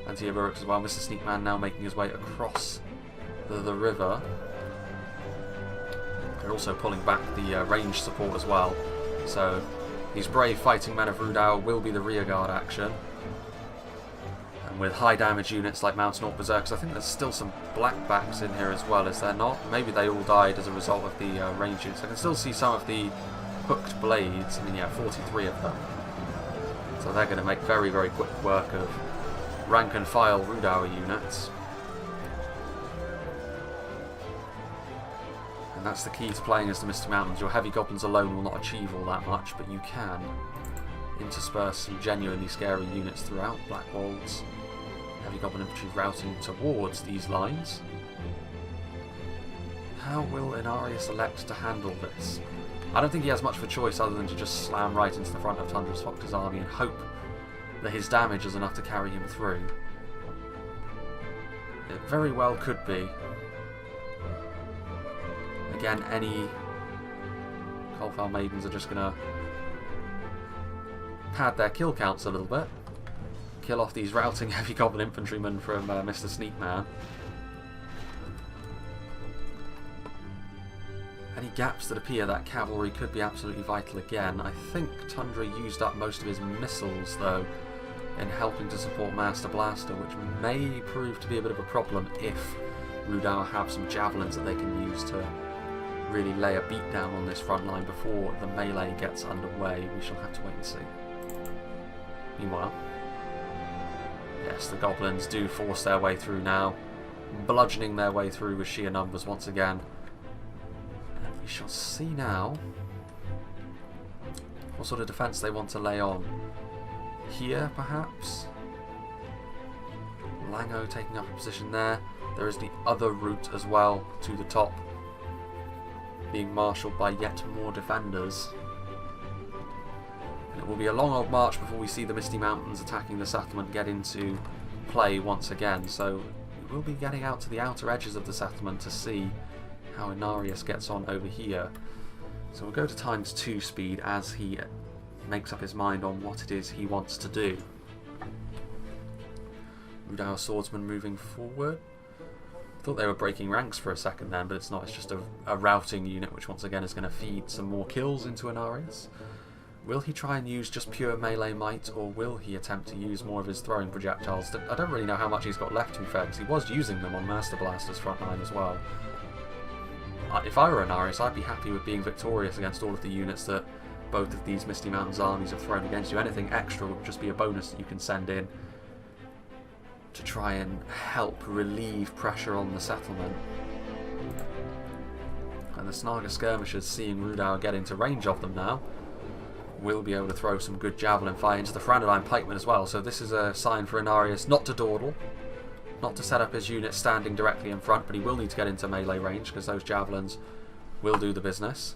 Anti-heroics as well. Mr. Sneakman now making his way across the river. They're also pulling back the range support as well. So these brave fighting men of Rhudaur will be the rearguard action. And with high damage units like Mountain Orc Berserkers, I think there's still some blackbacks in here as well, is there not? Maybe they all died as a result of the range units. I can still see some of the hooked blades. I mean, yeah, 43 of them. So they're going to make very, very quick work of rank and file Rhudaur units. And that's the key to playing as the Misty Mountains. Your heavy goblins alone will not achieve all that much, but you can intersperse some genuinely scary units throughout. Black Wolves, heavy goblin infantry routing towards these lines. How will Inarius elect to handle this? I don't think he has much of a choice other than to just slam right into the front of Tundra's Fox's army and hope that his damage is enough to carry him through. It very well could be. Again, any Coalfell Maidens are just going to pad their kill counts a little bit. Kill off these routing heavy goblin infantrymen from Mr. Sneakman. Any gaps that appear, that cavalry could be absolutely vital again. I think Tundra used up most of his missiles, though, in helping to support Master Blaster, which may prove to be a bit of a problem if Rhudaur have some javelins that they can use to really lay a beat down on this front line before the melee gets underway. We shall have to wait and see. Meanwhile, yes, the goblins do force their way through now, bludgeoning their way through with sheer numbers once again. And we shall see now what sort of defence they want to lay on. Here, perhaps? Lango taking up a position there. There is the other route as well to the top, being marshalled by yet more defenders. And it will be a long old march before we see the Misty Mountains attacking the settlement get into play once again, so we'll be getting out to the outer edges of the settlement to see how Inarius gets on over here. So we'll go to ×2 speed as he makes up his mind on what it is he wants to do. Rhudaur swordsman moving forward. Thought they were breaking ranks for a second then, but it's not. It's just a routing unit, which once again is going to feed some more kills into Inarius. Will he try and use just pure melee might, or will he attempt to use more of his throwing projectiles? I don't really know how much he's got left, to be fair, because he was using them on Master Blaster's front line as well. If I were Inarius, I'd be happy with being victorious against all of the units that both of these Misty Mountains armies have thrown against you. Anything extra would just be a bonus that you can send in to try and help relieve pressure on the settlement. And the Snaga skirmishers, seeing Rhudaur get into range of them now, will be able to throw some good javelin fire into the Franadine pikemen as well. So this is a sign for Inarius not to dawdle, not to set up his unit standing directly in front, but he will need to get into melee range because those javelins will do the business.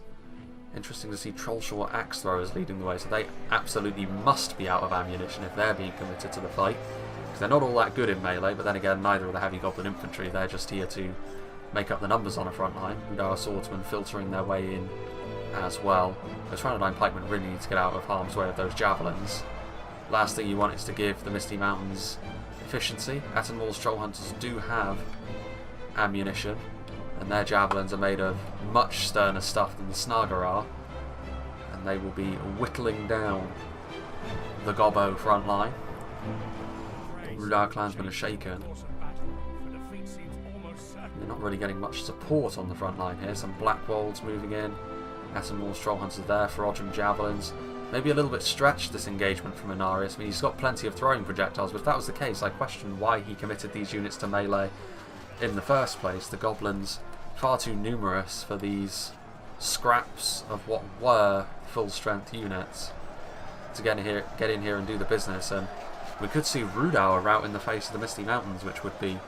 Interesting to see Trollshaw axe throwers leading the way, so they absolutely must be out of ammunition if they're being committed to the fight. Because they're not all that good in melee, but then again, neither are the heavy goblin infantry. They're just here to make up the numbers on a front line. Rhudaur swordsmen filtering their way in as well. Those Franadine pikemen really need to get out of harm's way of those javelins. Last thing you want is to give the Misty Mountains efficiency. Attenwall's troll hunters do have ammunition, and their javelins are made of much sterner stuff than the Snaga are, and they will be whittling down the Gobbo front line. Rhudaur clansmen are shaken. They're not really getting much support on the front line here. Some Blackwolds moving in. Attenwall's troll hunters there, Reforged javelins. Maybe a little bit stretched, this engagement from Inarius. I mean, he's got plenty of throwing projectiles, but if that was the case, I question why he committed these units to melee in the first place. The goblins far too numerous for these scraps of what were full-strength units to get in here and do the business. And we could see Rhudaur out in the face of the Misty Mountains, which would be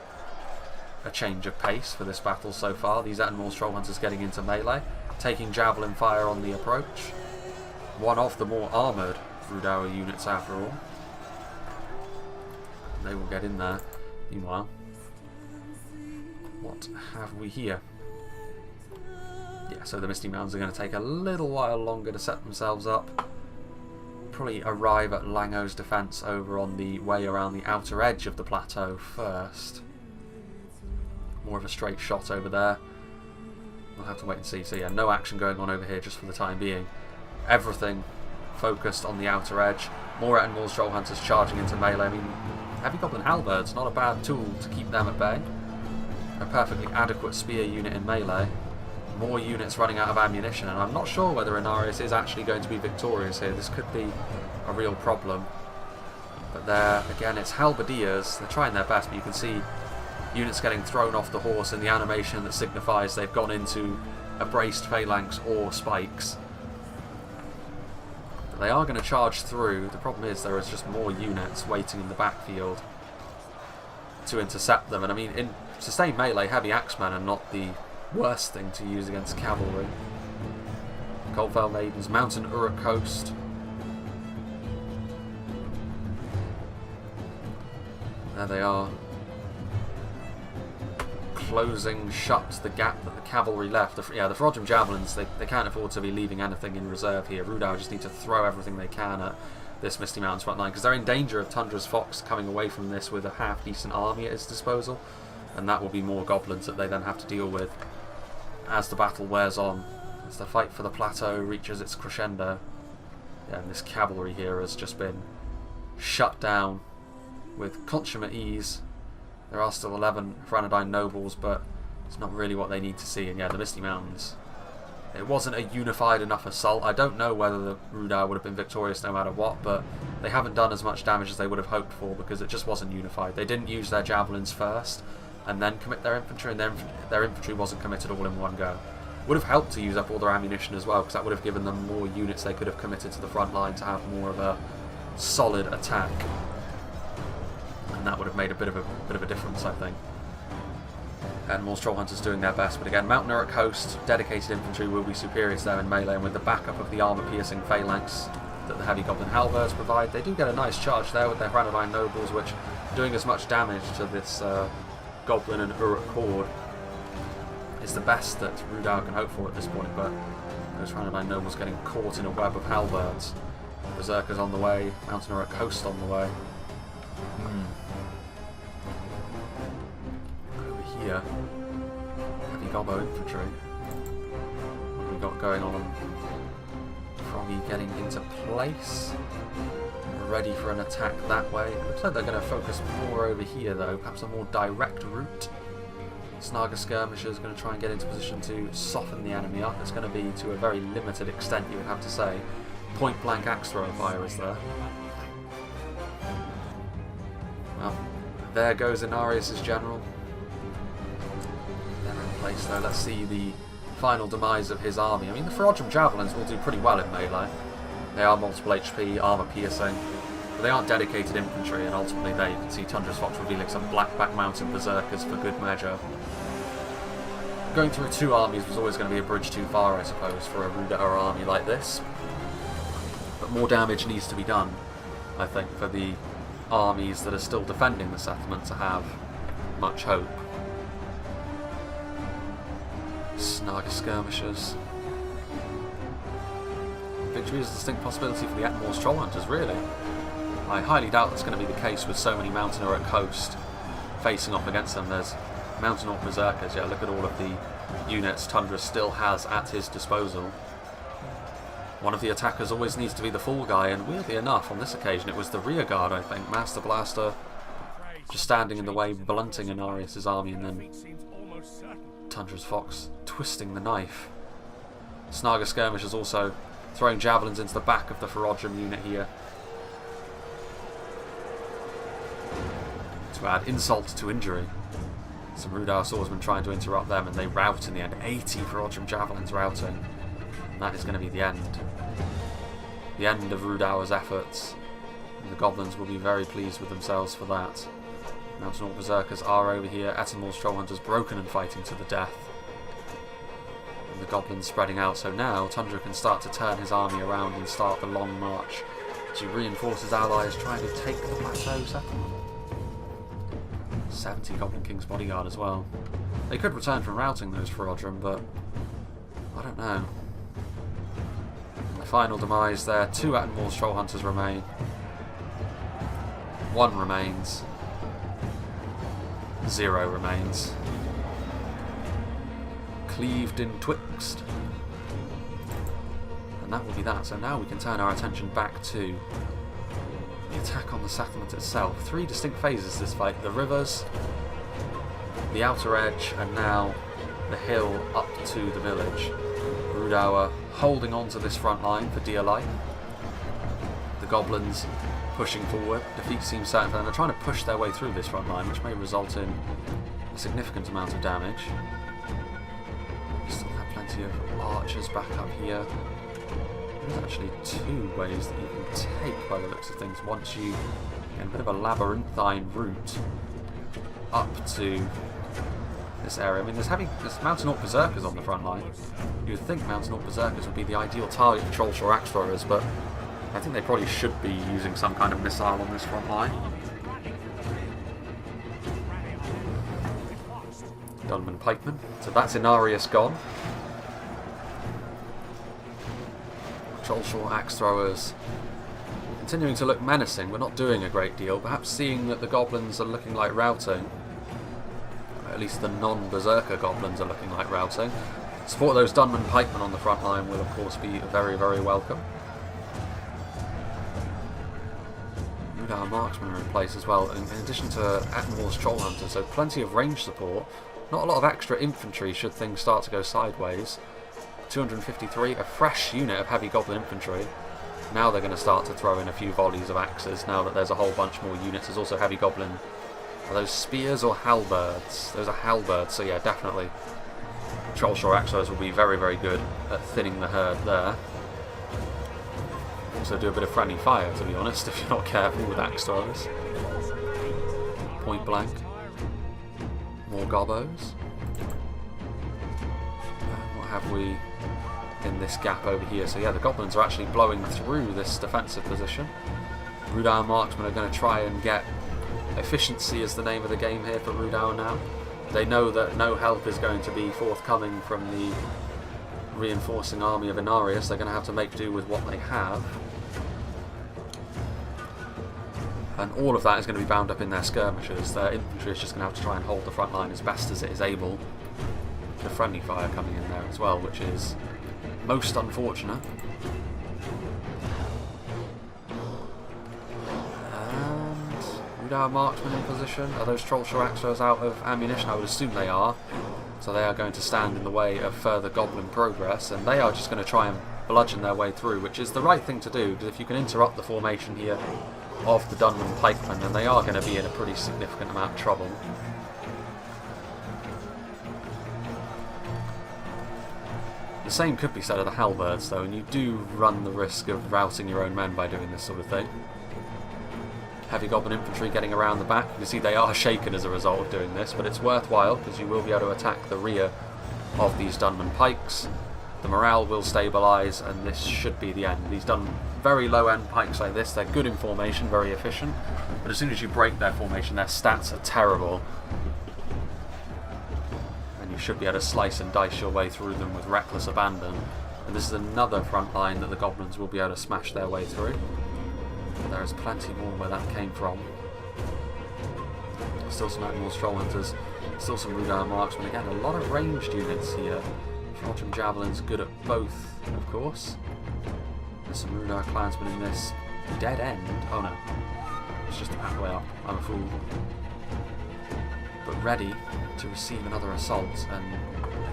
a change of pace for this battle so far. These Attenwall's troll hunters getting into melee, taking javelin fire on the approach. One of the more armoured Rhudaur units after all. They will get in there. Meanwhile, what have we here? Yeah, so the Misty Mountains are going to take a little while longer to set themselves up. Probably arrive at Lango's defence over on the way around the outer edge of the plateau first. More of a straight shot over there. We'll have to wait and see. So yeah, no action going on over here just for the time being. Everything focused on the outer edge. More Attenwall's troll hunters charging into melee. I mean, heavy goblin halberds, not a bad tool to keep them at bay. A perfectly adequate spear unit in melee. More units running out of ammunition, and I'm not sure whether Inarius is actually going to be victorious here. This could be a real problem. But there, again, it's halberdiers. They're trying their best, but you can see units getting thrown off the horse in the animation that signifies they've gone into a braced phalanx or spikes. But they are going to charge through. The problem is there is just more units waiting in the backfield to intercept them. And I mean, in sustained melee, heavy axemen are not the worst thing to use against cavalry. Coldfell Maidens, Mountain Uruk Coast. There they are, closing shut the gap that the cavalry left. The Reforged javelins, they can't afford to be leaving anything in reserve here. Rhudaur just need to throw everything they can at this Misty Mountains front line, because they're in danger of Tundra's Fox coming away from this with a half-decent army at his disposal, and that will be more goblins that they then have to deal with as the battle wears on, as the fight for the plateau reaches its crescendo. Yeah, and this cavalry here has just been shut down with consummate ease. There are still 11 Franadine nobles, but it's not really what they need to see. And yeah, the Misty Mountains, it wasn't a unified enough assault. I don't know whether the Rhudaur would have been victorious no matter what, but they haven't done as much damage as they would have hoped for because it just wasn't unified. They didn't use their javelins first and then commit their infantry, and their infantry wasn't committed all in one go. Would have helped to use up all their ammunition as well, because that would have given them more units they could have committed to the front line to have more of a solid attack, and that would have made a bit of a difference, I think. And more troll hunters doing their best, but again, Mountain Uruk Coast dedicated infantry will be superior to them in melee, and with the backup of the armour-piercing phalanx that the heavy goblin halberds provide, they do get a nice charge there with their Franadine nobles, which are doing as much damage to this Goblin and Uruk horde is the best that Rhudaur can hope for at this point, but those Randomine nobles getting caught in a web of halberds. Berserkers on the way, Mountain Uruk host on the way. Over here, heavy Gobbo infantry. What have we got going on? Froggy getting into place. Ready for an attack that way. It looks like they're going to focus more over here though, perhaps a more direct route. Snaga skirmishers going to try and get into position to soften the enemy up. It's going to be to a very limited extent, you would have to say. Point blank axe thrower fire is there. Well, there goes Inarius' general. They're in place though. Let's see the final demise of his army. I mean, the Reforged javelins will do pretty well in melee. They are multiple HP, armor piercing, but they aren't dedicated infantry, and ultimately there you can see Tundra's Fox revealing some Blackback Mountain Berserkers for good measure. Going through two armies was always going to be a bridge too far, I suppose, for a Rhudaur army like this. But more damage needs to be done, I think, for the armies that are still defending the settlement to have much hope. Snaga skirmishers. Victory is a distinct possibility for the Atmor's Trollhunters, really. I highly doubt that's going to be the case with so many Mountain Uruk host facing off against them. There's Mountain Orc Berserkers, yeah, look at all of the units Tundra still has at his disposal. One of the attackers always needs to be the fall guy, and weirdly enough, on this occasion it was the rear guard, I think. Master Blaster just standing in the way, blunting Inarius' army, and then Tundra's Fox twisting the knife. Snaga skirmishers also throwing javelins into the back of the Reforged unit here. To add insult to injury. Some Rhudaur swordsmen trying to interrupt them, and they rout in the end. 80 Reforged javelins routing. And that is going to be the end. The end of Rhudaur's efforts. And the Goblins will be very pleased with themselves for that. Mountain Orc Berserkers are over here. Etenmore's Trollhunters broken and fighting to the death. And the Goblins spreading out. So now Tundra can start to turn his army around and start the long march to reinforce his allies trying to take the plateau settlement. 70 Goblin King's bodyguard as well. They could return from routing those Reforged, but I don't know. And the final demise there. 2 Attenmore's Trollhunters remain. 1 remains. 0 remains. Cleaved in twixt. And that will be that. So now we can turn our attention back to the attack on the settlement itself. 3 distinct phases this fight. The rivers, the outer edge, and now the hill up to the village. Rhudaur holding on to this front line for dear life. The Goblins pushing forward. Defeat seems certain for them. They're trying to push their way through this front line, which may result in a significant amount of damage. We still have plenty of archers back up here. There's actually 2 ways that you can take by the looks of things once you get a bit of a labyrinthine route up to this area. I mean, there's Mountain Orc Berserkers on the front line. You would think Mountain Orc Berserkers would be the ideal target for Trollshore Axe Throwers, but I think they probably should be using some kind of missile on this front line. Gunman Pikeman. So that's Inarius gone. Trollshore Axe Throwers continuing to look menacing. We're not doing a great deal. Perhaps seeing that the Goblins are looking like routing. At least the non-Berserker Goblins are looking like routing. Support those Dunman Pikemen on the front line will of course be very, very welcome. Rhudaur Marksmen are in place as well, in addition to Attenmore's Trollhunters, so plenty of range support. Not a lot of extra infantry should things start to go sideways. 253, a fresh unit of heavy Goblin infantry. Now they're going to start to throw in a few volleys of axes now that there's a whole bunch more units. There's also heavy Goblin. Are those spears or halberds? Those are halberds, so yeah, definitely. Trollshore Axe Throwers will be very, very good at thinning the herd there. Also do a bit of friendly fire, to be honest, if you're not careful with Axe Throwers. Point blank. More Gobbos. What have we in this gap over here? So yeah, the Goblins are actually blowing through this defensive position. Rhudaur Marksmen are going to try and get Efficiency is the name of the game here for Rhudaur now. They know that no help is going to be forthcoming from the reinforcing army of Inarius. They're going to have to make do with what they have. And all of that is going to be bound up in their skirmishers. Their infantry is just going to have to try and hold the front line as best as it is able. The friendly fire coming in there as well, which is most unfortunate. And Rhudaur marksmen in position. Are those troll Shiraxos out of ammunition? I would assume they are. So they are going to stand in the way of further goblin progress, and they are just going to try and bludgeon their way through, which is the right thing to do, because if you can interrupt the formation here of the Dunman pikemen, then they are going to be in a pretty significant amount of trouble. The same could be said of the halberds though, and you do run the risk of routing your own men by doing this sort of thing. Heavy goblin infantry getting around the back. You can see they are shaken as a result of doing this, but it's worthwhile because you will be able to attack the rear of these Dunman pikes. The morale will stabilise, and this should be the end. These very low end pikes like this, they're good in formation, very efficient, but as soon as you break their formation, their stats are terrible. And you should be able to slice and dice your way through them with reckless abandon. And this is another front line that the goblins will be able to smash their way through. But there is plenty more where that came from. Still some Animal Stroll Hunters, still some Rhudaur marksmen. Again, a lot of ranged units here. Belgian Javelins good at both, of course. There's some Rhudaur clansmen in this dead end. Oh no, it's just a pathway up. I'm a fool. But ready to receive another assault, and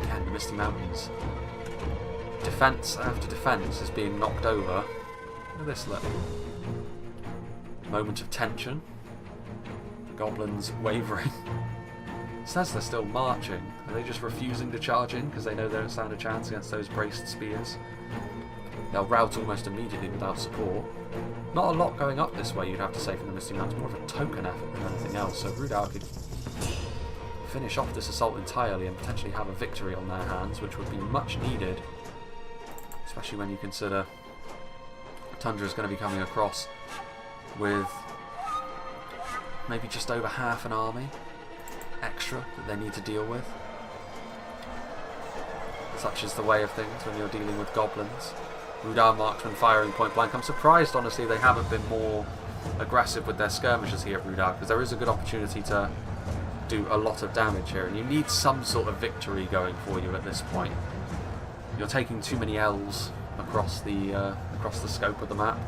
again, the Misty Mountains. Defence after defence is being knocked over. Look at this little moment of tension. The goblins wavering. It says they're still marching. Are they just refusing to charge in because they know they don't stand a chance against those braced spears? They'll rout almost immediately without support. Not a lot going up this way, you'd have to say, from the Misty Mountains. More of a token effort than anything else. So Rhudaur could finish off this assault entirely and potentially have a victory on their hands, which would be much needed. Especially when you consider Tundra is going to be coming across with maybe just over half an army extra that they need to deal with. Such is the way of things when you're dealing with goblins. Rhudaur marksmen firing point blank. I'm surprised, honestly, they haven't been more aggressive with their skirmishers here at Rhudaur, because there is a good opportunity to do a lot of damage here, and you need some sort of victory going for you at this point. You're taking too many L's across the scope of the map,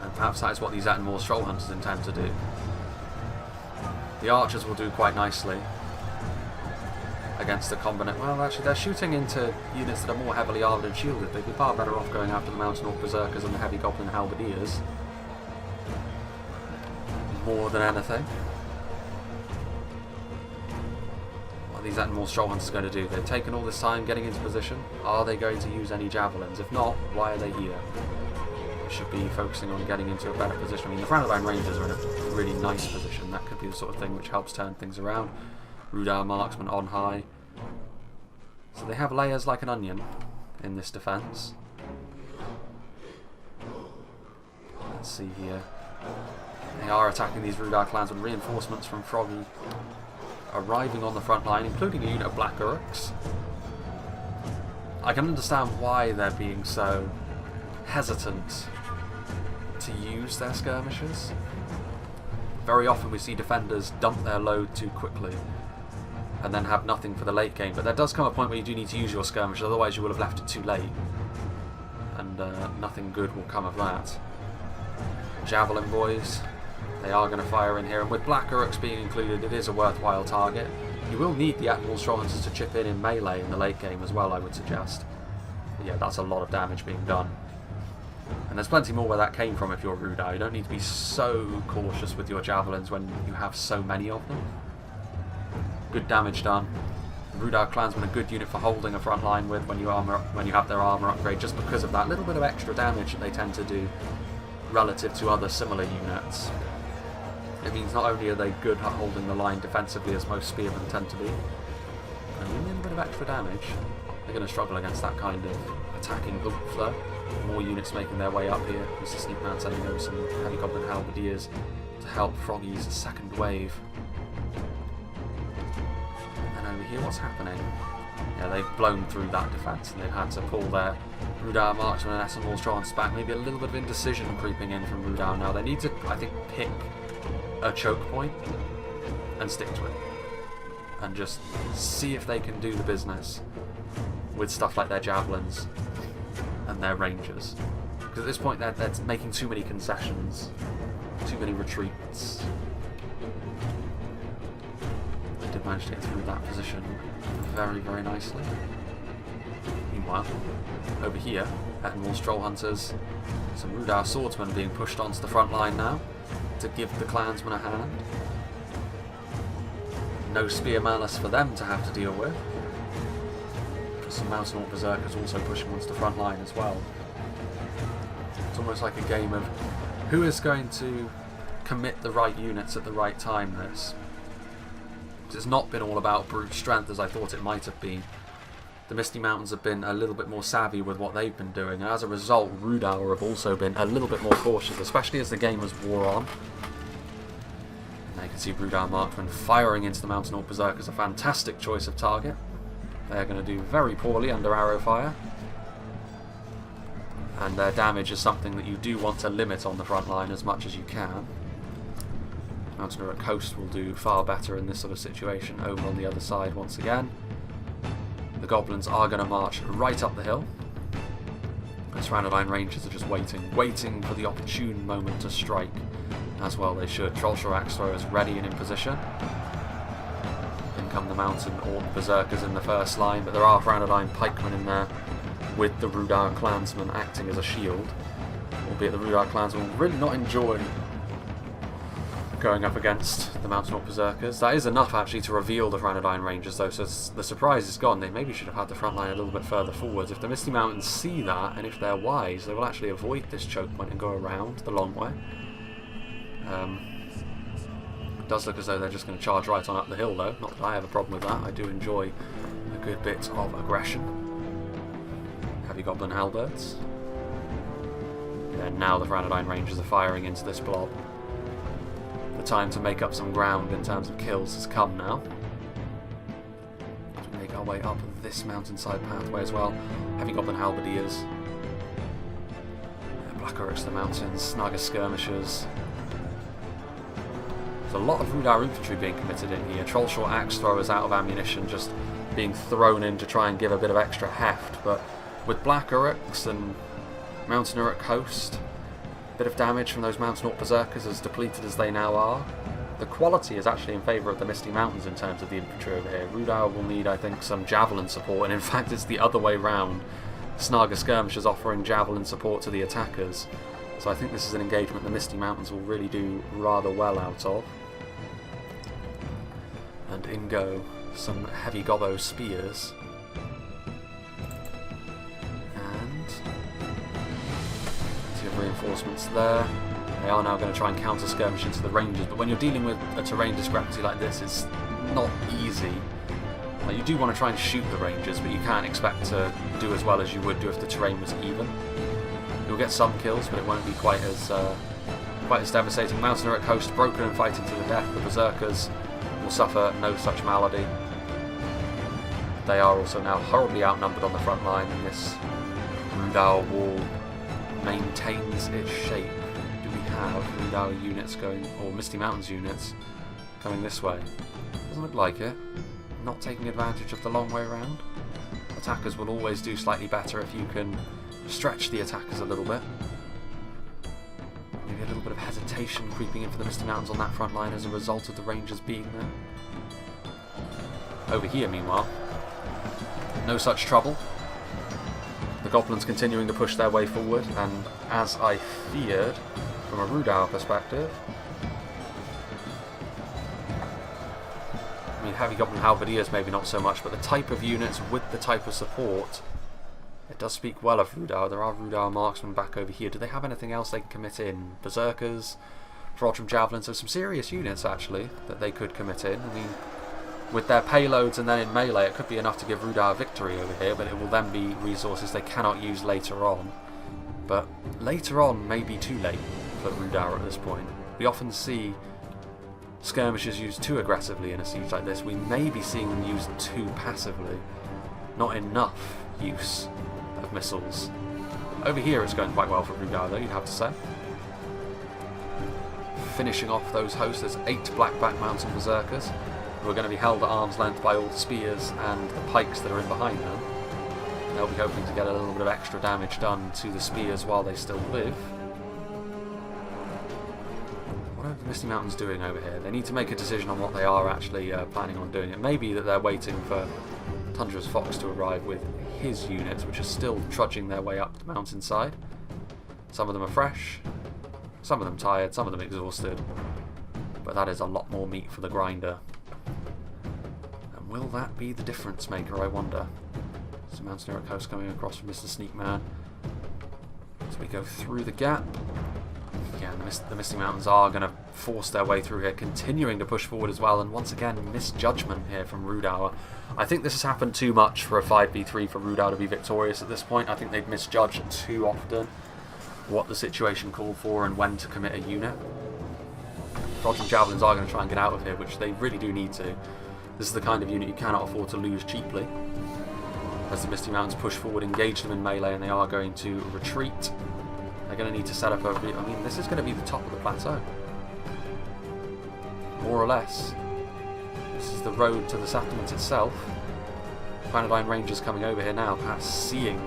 and perhaps that is what these Attenmore Stroll Hunters intend to do. The archers will do quite nicely against the combinate. Well, actually, they're shooting into units that are more heavily armoured and shielded. They'd be far better off going after the Mountain Orc Berserkers and the heavy goblin halberdiers more than anything. What are these Attenmore Stroll Hunters going to do? They've taken all this time getting into position. Are they going to use any javelins? If not, why are they here? They should be focusing on getting into a better position. I mean, the Frankenstein Rangers are in a really nice position. That could be the sort of thing which helps turn things around. Rhudaur marksmen on high. So they have layers like an onion in this defence. Let's see here. They are attacking these Rhudaur clansmen. Reinforcements from Froggy arriving on the front line, including a unit of Black Uruks. I can understand why they're being so hesitant to use their skirmishers. Very often we see defenders dump their load too quickly and then have nothing for the late game, but there does come a point where you do need to use your skirmishers, otherwise you will have left it too late, and nothing good will come of that. Javelin boys, they are going to fire in here, and with Black Uruks being included, it is a worthwhile target. You will need the Attenmore Stroll Hunters to chip in melee in the late game as well, I would suggest. But yeah, that's a lot of damage being done. And there's plenty more where that came from if you're Rhudaur. You don't need to be so cautious with your javelins when you have so many of them. Good damage done. The Rhudaur clansmen a good unit for holding a front line with when you have their armour upgrade, just because of that little bit of extra damage that they tend to do relative to other similar units. It means not only are they good at holding the line defensively, as most spearmen tend to be, and a little bit of extra damage, they're going to struggle against that kind of attacking the flow. More units making their way up here. Mr. Sneakman sending over some heavy goblin halberdiers to help Froggy's second wave. And over here, what's happening? Yeah, they've blown through that defence and they've had to pull their Rhudaur marksmen and Essenwall's Giants back. Maybe a little bit of indecision creeping in from Rhudaur now. They need to, I think, pick a choke point and stick to it. And just see if they can do the business with stuff like their javelins and their rangers. Because at this point they're making too many concessions, too many retreats. They did manage to get through that position very, very nicely. Meanwhile, over here, Ettenwall's Troll Hunters, some Rhudaur swordsmen being pushed onto the front line now to give the clansmen a hand. No spear malice for them to have to deal with. Some Mountain Orc Berserkers also pushing onto the front line as well. It's almost like a game of who is going to commit the right units at the right time, this. It's not been all about brute strength as I thought it might have been. The Misty Mountains have been a little bit more savvy with what they've been doing, and as a result, Rhudaur have also been a little bit more cautious, especially as the game has wore on. Now you can see Rhudaur marksmen firing into the Mountain Orc Berserkers, a fantastic choice of target. They're going to do very poorly under arrow fire. And their damage is something that you do want to limit on the front line as much as you can. Mountaineer at Coast will do far better in this sort of situation over on the other side once again. The Goblins are going to march right up the hill. The Surrounded Line Rangers are just waiting for the opportune moment to strike. As well they should. Trollshaw Axe Throwers ready and in position. Come the Mountain Orc Berserkers in the first line, but there are Surrounded Line Pikemen in there with the Rhudaur Clansmen acting as a shield. Albeit the Rhudaur Clansmen will really not enjoy going up against the Mountain Orc Berserkers. That is enough actually to reveal the Surrounded Line Rangers though, so the surprise is gone. They maybe should have had the front line a little bit further forwards. If the Misty Mountains see that, and if they're wise, they will actually avoid this choke point and go around the long way. It does look as though they're just going to charge right on up the hill though. Not that I have a problem with that. I do enjoy a good bit of aggression. Heavy Goblin Halberds. And now the Surrounded Line Rangers are firing into this blob. The time to make up some ground in terms of kills has come now. As we make our way up this mountainside pathway as well. Heavy Goblin Halberdiers. Black Oryx the Mountains, Snaga Skirmishers. There's a lot of Rhudaur infantry being committed in here. Trollshaw Axe Throwers out of ammunition just being thrown in to try and give a bit of extra heft, but with Black Oryx and Mountaineer at Coast, a bit of damage from those Mountain Orc Berserkers as depleted as they now are. The quality is actually in favour of the Misty Mountains in terms of the infantry over here. Rhudaur will need, I think, some javelin support, and in fact it's the other way round. Snaga Skirmishers offering javelin support to the attackers. So I think this is an engagement the Misty Mountains will really do rather well out of. And in go some heavy gobbo spears. And plenty of reinforcements there. They are now going to try and counter skirmish into the Rangers, but when you're dealing with a terrain discrepancy like this, it's not easy. Like, you do want to try and shoot the Rangers, but you can't expect to do as well as you would do if the terrain was even. You'll get some kills, but it won't be quite as devastating. Mountaineer at Coast broken and fighting to the death. The Berserkers will suffer no such malady. They are also now horribly outnumbered on the front line, and this Rhudaur wall maintains its shape. Do we have Rhudaur units going, or Misty Mountains units coming this way? Doesn't look like it. Not taking advantage of the long way around. Attackers will always do slightly better if you can stretch the attackers a little bit. Maybe a little bit of hesitation creeping in for the Misty Mountains on that front line as a result of the Rangers being there. Over here, meanwhile, no such trouble. The Goblins continuing to push their way forward, and as I feared, from a Rhudaur perspective, I mean, heavy Goblin Halberdiers maybe not so much, but the type of units with the type of support, it does speak well of Rhudaur. There are Rhudaur marksmen back over here. Do they have anything else they can commit in? Berserkers, Frodrum Javelins, so some serious units actually that they could commit in. I mean, with their payloads and then in melee, it could be enough to give Rhudaur victory over here, but it will then be resources they cannot use later on. But later on may be too late for Rhudaur at this point. We often see skirmishers used too aggressively in a siege like this. We may be seeing them used too passively. Not enough use of missiles. Over here it's going quite well for Rhudaur though, you'd have to say. Finishing off those hosts, there's 8 Blackback Mountain Berserkers who are going to be held at arm's length by all the spears and the pikes that are in behind them. They'll be hoping to get a little bit of extra damage done to the spears while they still live. What are the Misty Mountains doing over here? They need to make a decision on what they are actually planning on doing. It may be that they're waiting for Tundra's Fox to arrive with his units, which are still trudging their way up the mountainside. Some of them are fresh, some of them tired, some of them exhausted. But that is a lot more meat for the grinder. And will that be the difference maker, I wonder? Some Mountaineer Coast coming across from Mr. Sneakman. As we go through the gap. Again, the Misty Mountains are going to force their way through here, continuing to push forward as well, and once again, misjudgment here from Rhudaur. I think this has happened too much for a 5v3 for Rhudaur to be victorious at this point. I think they've misjudged too often what the situation called for and when to commit a unit. Dodge Javelins are going to try and get out of here, which they really do need to. This is the kind of unit you cannot afford to lose cheaply. As the Misty Mountains push forward, engage them in melee, and they are going to retreat. They're going to need to set up a... I mean, this is going to be the top of the plateau. More or less. This is the road to the settlement itself. Granadine Rangers coming over here now, perhaps seeing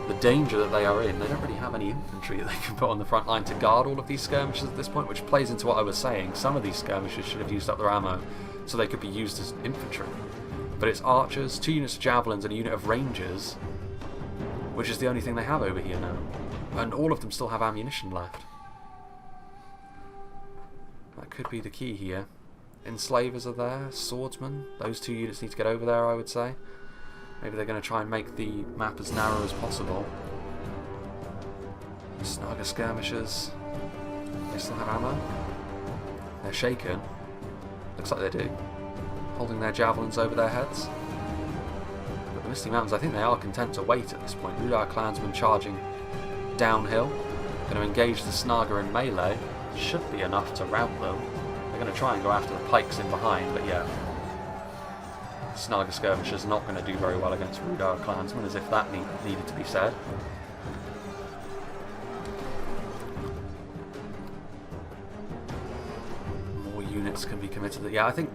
the danger that they are in. They don't really have any infantry that they can put on the front line to guard all of these skirmishers at this point, which plays into what I was saying. Some of these skirmishers should have used up their ammo, so they could be used as infantry. But it's archers, 2 units of javelins, and a unit of rangers, which is the only thing they have over here now. And all of them still have ammunition left. That could be the key here. Enslavers are there, swordsmen. Those 2 units need to get over there, I would say. Maybe they're going to try and make the map as narrow as possible. Snugger skirmishers. They still have ammo. They're shaken. Looks like they do. Holding their javelins over their heads. But the Misty Mountains, I think they are content to wait at this point. Rhudaur clansmen charging downhill. Going to engage the Snaga in melee. Should be enough to rout them. They're going to try and go after the pikes in behind, but yeah. Snaga skirmishers not going to do very well against Rhudaur clansmen, as if that needed to be said. More units can be committed. Yeah, I think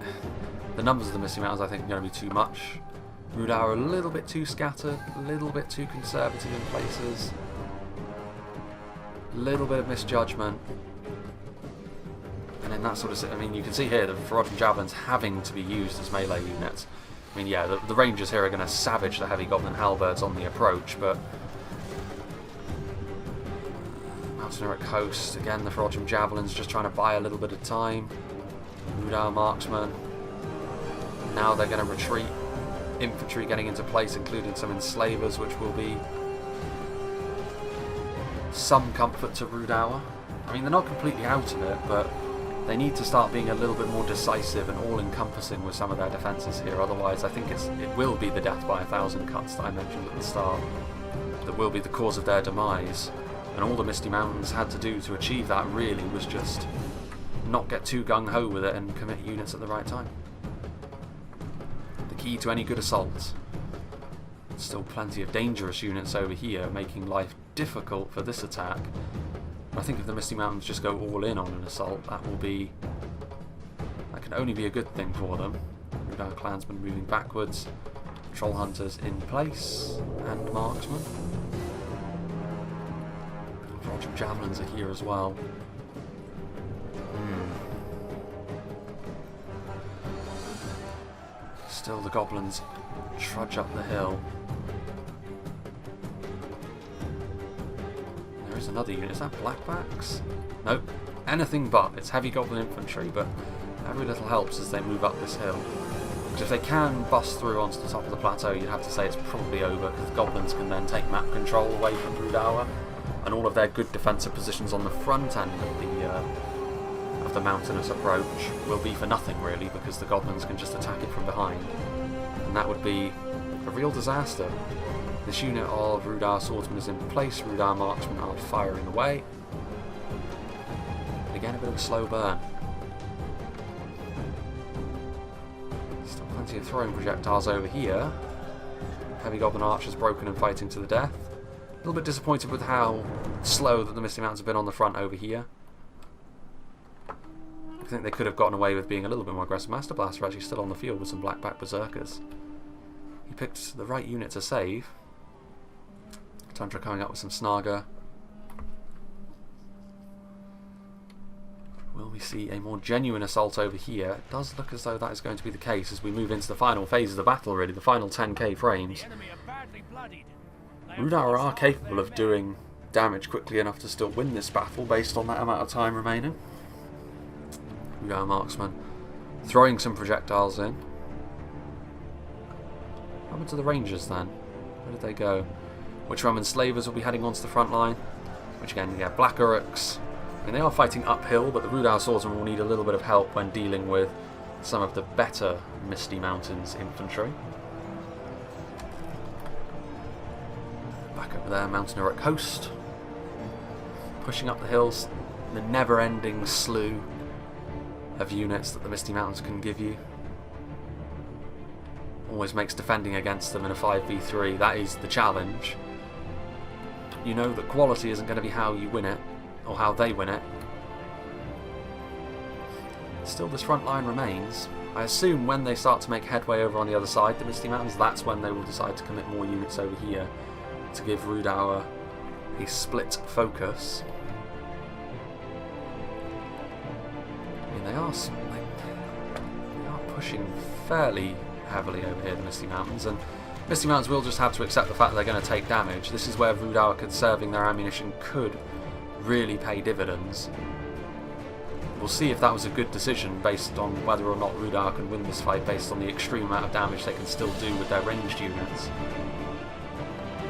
the numbers of the Misty Mountains, I think, are going to be too much. Rhudaur are a little bit too scattered, a little bit too conservative in places. A little bit of misjudgment. And in that sort of... I mean, you can see here the Reforged Javelins having to be used as melee units. I mean, yeah, the Rangers here are going to savage the Heavy Goblin Halberds on the approach, but... Mountaineer Coast, again, the Reforged Javelins just trying to buy a little bit of time. Rhudaur Marksmen. Now they're going to retreat. Infantry getting into place, including some enslavers, which will be some comfort to Rhudaur. I mean, they're not completely out of it, but they need to start being a little bit more decisive and all-encompassing with some of their defences here. Otherwise, I think it will be the death by 1,000 cuts that I mentioned at the start that will be the cause of their demise. And all the Misty Mountains had to do to achieve that really was just not get too gung-ho with it and commit units at the right time. The key to any good assault. Still plenty of dangerous units over here, making life difficult for this attack. I think if the Misty Mountains just go all in on an assault, that can only be a good thing for them. Rhudaur clansmen moving backwards, troll hunters in place, and marksmen. Reforged Javelins are here as well. Still the Goblins trudge up the hill. There is another unit. Is that Blackbacks? Nope. Anything but. It's Heavy Goblin Infantry, but every little helps as they move up this hill. Because if they can bust through onto the top of the plateau, you'd have to say it's probably over, because the Goblins can then take map control away from Rhudaur, and all of their good defensive positions on the front end of of the mountainous approach will be for nothing really, because the goblins can just attack it from behind, and that would be a real disaster. This unit of Rhudaur swordsmen is in place, Rhudaur marksmen are firing away. And again, a bit of a slow burn. Still plenty of throwing projectiles over here. Heavy goblin archers broken and fighting to the death. A little bit disappointed with how slow that the Misty Mountains have been on the front over here. I think they could have gotten away with being a little bit more aggressive. Master Blaster actually still on the field with some Blackback Berserkers. He picked the right unit to save. Tundra coming up with some Snaga. Will we see a more genuine assault over here? It does look as though that is going to be the case as we move into the final phase of the battle, really, the final 10k frames. Rhudaur are capable of doing damage quickly enough to still win this battle based on that amount of time remaining. Rhudaur marksman throwing some projectiles in. What happened to the Rangers then? Where did they go? Witchram and Slavers will be heading onto the front line, which again, yeah, Black Uruks. I mean, they are fighting uphill, but the Rhudaur swordsmen will need a little bit of help when dealing with some of the better Misty Mountains infantry. Back over there, Mountain Uruk host. Pushing up the hills, the never-ending slew of units that the Misty Mountains can give you. Always makes defending against them in a 5v3, that is the challenge. You know that quality isn't going to be how you win it, or how they win it. Still, this front line remains. I assume when they start to make headway over on the other side, the Misty Mountains, that's when they will decide to commit more units over here to give Rhudaur a split focus. I mean, they are pushing fairly heavily over here, the Misty Mountains, and Misty Mountains will just have to accept the fact that they're going to take damage. This is where Rhudaur conserving their ammunition could really pay dividends. We'll see if that was a good decision based on whether or not Rhudaur can win this fight based on the extreme amount of damage they can still do with their ranged units.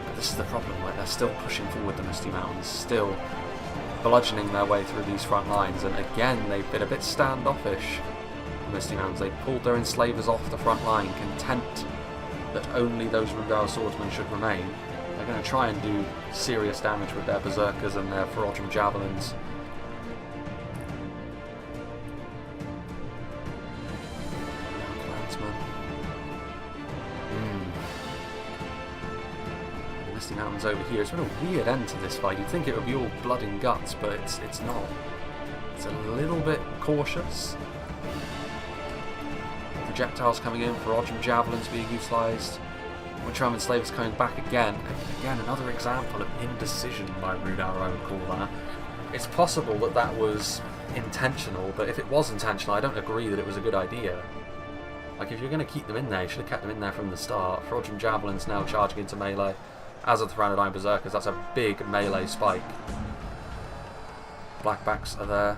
But this is the problem, like, they're still pushing forward, the Misty Mountains, still bludgeoning their way through these front lines, and again they've been a bit standoffish. The Misty Mountains, they pulled their enslavers off the front line, content that only those Rhudaur swordsmen should remain. They're going to try and do serious damage with their berserkers and their Reforged javelins. Clansmen. Misty Mountains over here. It's been a weird end to this fight. You'd think it would be all blood and guts, but it's not. It's a little bit cautious. Projectiles coming in, Reforged javelins being utilised. Witchram and Slavers coming back again. Again, another example of indecision by Rhudaur, I would call that. It's possible that that was intentional, but if it was intentional, I don't agree that it was a good idea. Like, if you're going to keep them in there, you should have kept them in there from the start. Reforged javelins now charging into melee, as are the Tyrannodine berserkers. That's a big melee spike. Blackbacks are there.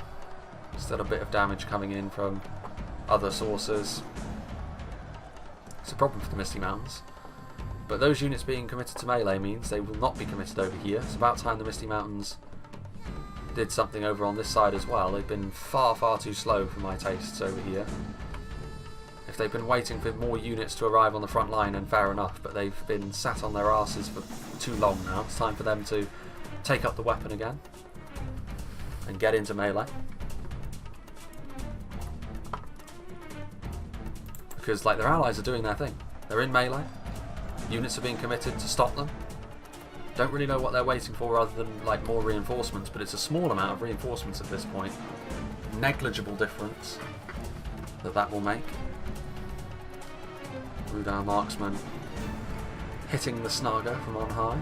Still a bit of damage coming in from other sources. It's a problem for the Misty Mountains. But those units being committed to melee means they will not be committed over here. It's about time the Misty Mountains did something over on this side as well. They've been far, far too slow for my tastes over here. If they've been waiting for more units to arrive on the front line, then fair enough, but they've been sat on their asses for too long now. It's time for them to take up the weapon again and get into melee. Because, like, their allies are doing their thing. They're in melee. Units are being committed to stop them. Don't really know what they're waiting for other than, like, more reinforcements, but it's a small amount of reinforcements at this point. Negligible difference that will make. Rhudaur marksman hitting the Snaga from on high.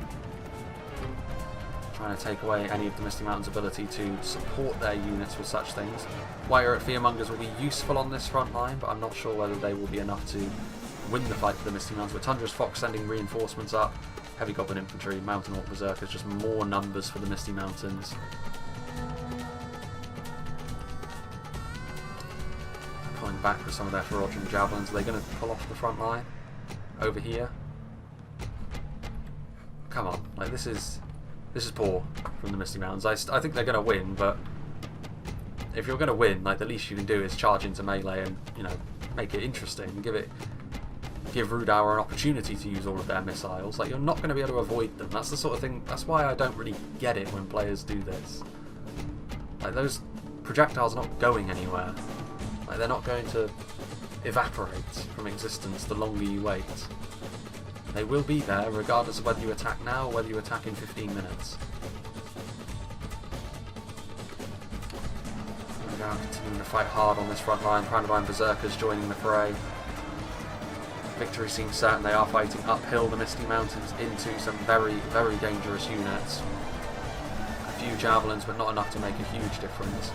Trying to take away any of the Misty Mountains' ability to support their units with such things. White Uruk Fearmongers will be useful on this front line, but I'm not sure whether they will be enough to win the fight for the Misty Mountains. With Tundra's Fox sending reinforcements up, Heavy Goblin Infantry, Mountain Orc Berserkers, just more numbers for the Misty Mountains. Pulling back with some of their Reforged javelins. Are they going to pull off the front line over here? Come on, like, this is poor from the Misty Mountains. I think they're going to win, but if you're going to win, like, the least you can do is charge into melee and, you know, make it interesting. Give Rhudaur an opportunity to use all of their missiles. Like, you're not going to be able to avoid them. That's the sort of thing. That's why I don't really get it when players do this. Like, those projectiles are not going anywhere. Like, they're not going to evaporate from existence the longer you wait. They will be there regardless of whether you attack now or whether you attack in 15 minutes. Rhudaur continuing to fight hard on this front line. Rhudaur Berserkers joining the fray. Victory seems certain. They are fighting uphill the Misty Mountains into some very, very dangerous units. A few javelins, but not enough to make a huge difference.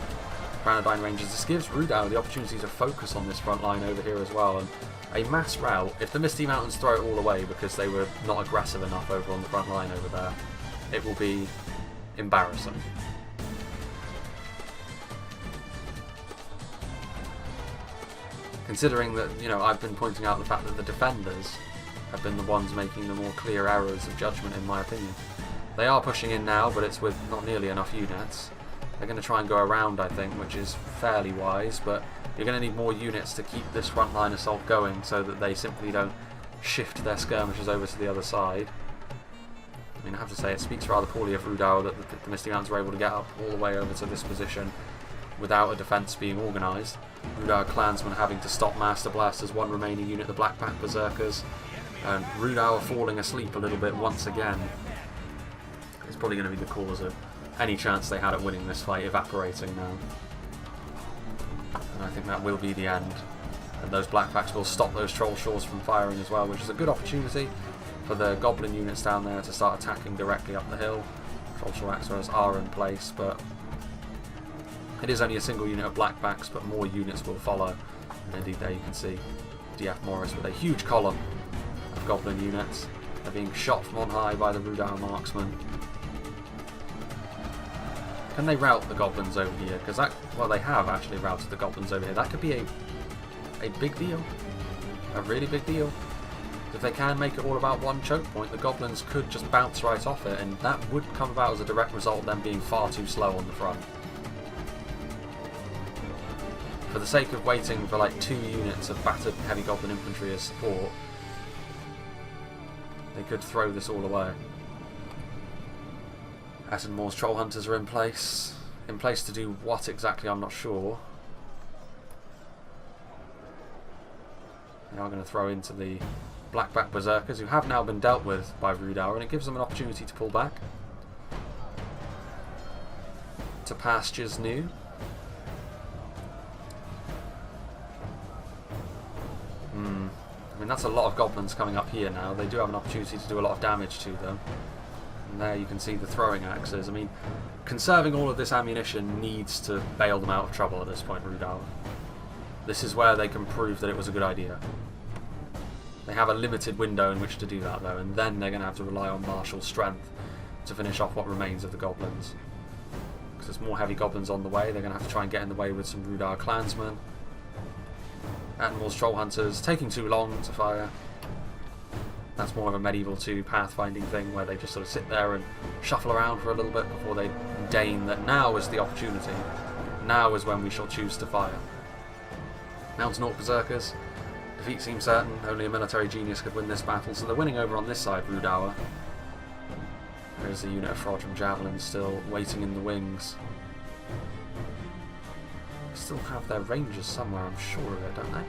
Granadine Rangers. This gives Rhudaur the opportunity to focus on this front line over here as well. And a mass rout, if the Misty Mountains throw it all away because they were not aggressive enough over on the front line over there, it will be embarrassing. Considering that, you know, I've been pointing out the fact that the defenders have been the ones making the more clear errors of judgment, in my opinion. They are pushing in now, but it's with not nearly enough units. They're going to try and go around, I think, which is fairly wise, but you're going to need more units to keep this frontline assault going so that they simply don't shift their skirmishers over to the other side. I mean, I have to say, it speaks rather poorly of Rhudaur that the Misty Mountains were able to get up all the way over to this position without a defence being organised. Rhudaur Clansmen having to stop Master Blasters, one remaining unit, the Blackback Berserkers, and Rhudaur falling asleep a little bit once again. It's probably going to be the cause of any chance they had at winning this fight evaporating now. And I think that will be the end. And those Blackbacks will stop those Troll Shores from firing as well, which is a good opportunity for the Goblin units down there to start attacking directly up the hill. Troll Shore Axeros are in place, but it is only a single unit of Blackbacks, but more units will follow. And indeed there you can see DF Morris with a huge column of Goblin units. They're being shot from on high by the Rhudaur marksmen. Can they rout the Goblins over here? Because that, well, they have actually routed the Goblins over here. That could be a big deal. A really big deal. If they can make it all about one choke point, the Goblins could just bounce right off it, and that would come about as a direct result of them being far too slow on the front. For the sake of waiting for like 2 units of battered heavy Goblin infantry as support, they could throw this all away. Asenmore's Troll Hunters are in place. In place to do what exactly, I'm not sure. They are going to throw into the Blackback Berserkers, who have now been dealt with by Rhudaur, and it gives them an opportunity to pull back to pastures new. I mean, that's a lot of Goblins coming up here now. They do have an opportunity to do a lot of damage to them. And there you can see the throwing axes. I mean, conserving all of this ammunition needs to bail them out of trouble at this point, Rhudaur. This is where they can prove that it was a good idea. They have a limited window in which to do that, though, and then they're going to have to rely on martial strength to finish off what remains of the Goblins. Because there's more heavy Goblins on the way. They're going to have to try and get in the way with some Rhudaur Clansmen. Admiral's Troll Hunters taking too long to fire. That's more of a Medieval 2 pathfinding thing where they just sort of sit there and shuffle around for a little bit before they deign that now is the opportunity. Now is when we shall choose to fire. Mountain Orc Berserkers. Defeat seems certain. Only a military genius could win this battle, so they're winning over on this side, Rhudaur. There's the unit of Frodrum Javelins still waiting in the wings. Still have their rangers somewhere, I'm sure of it, don't they?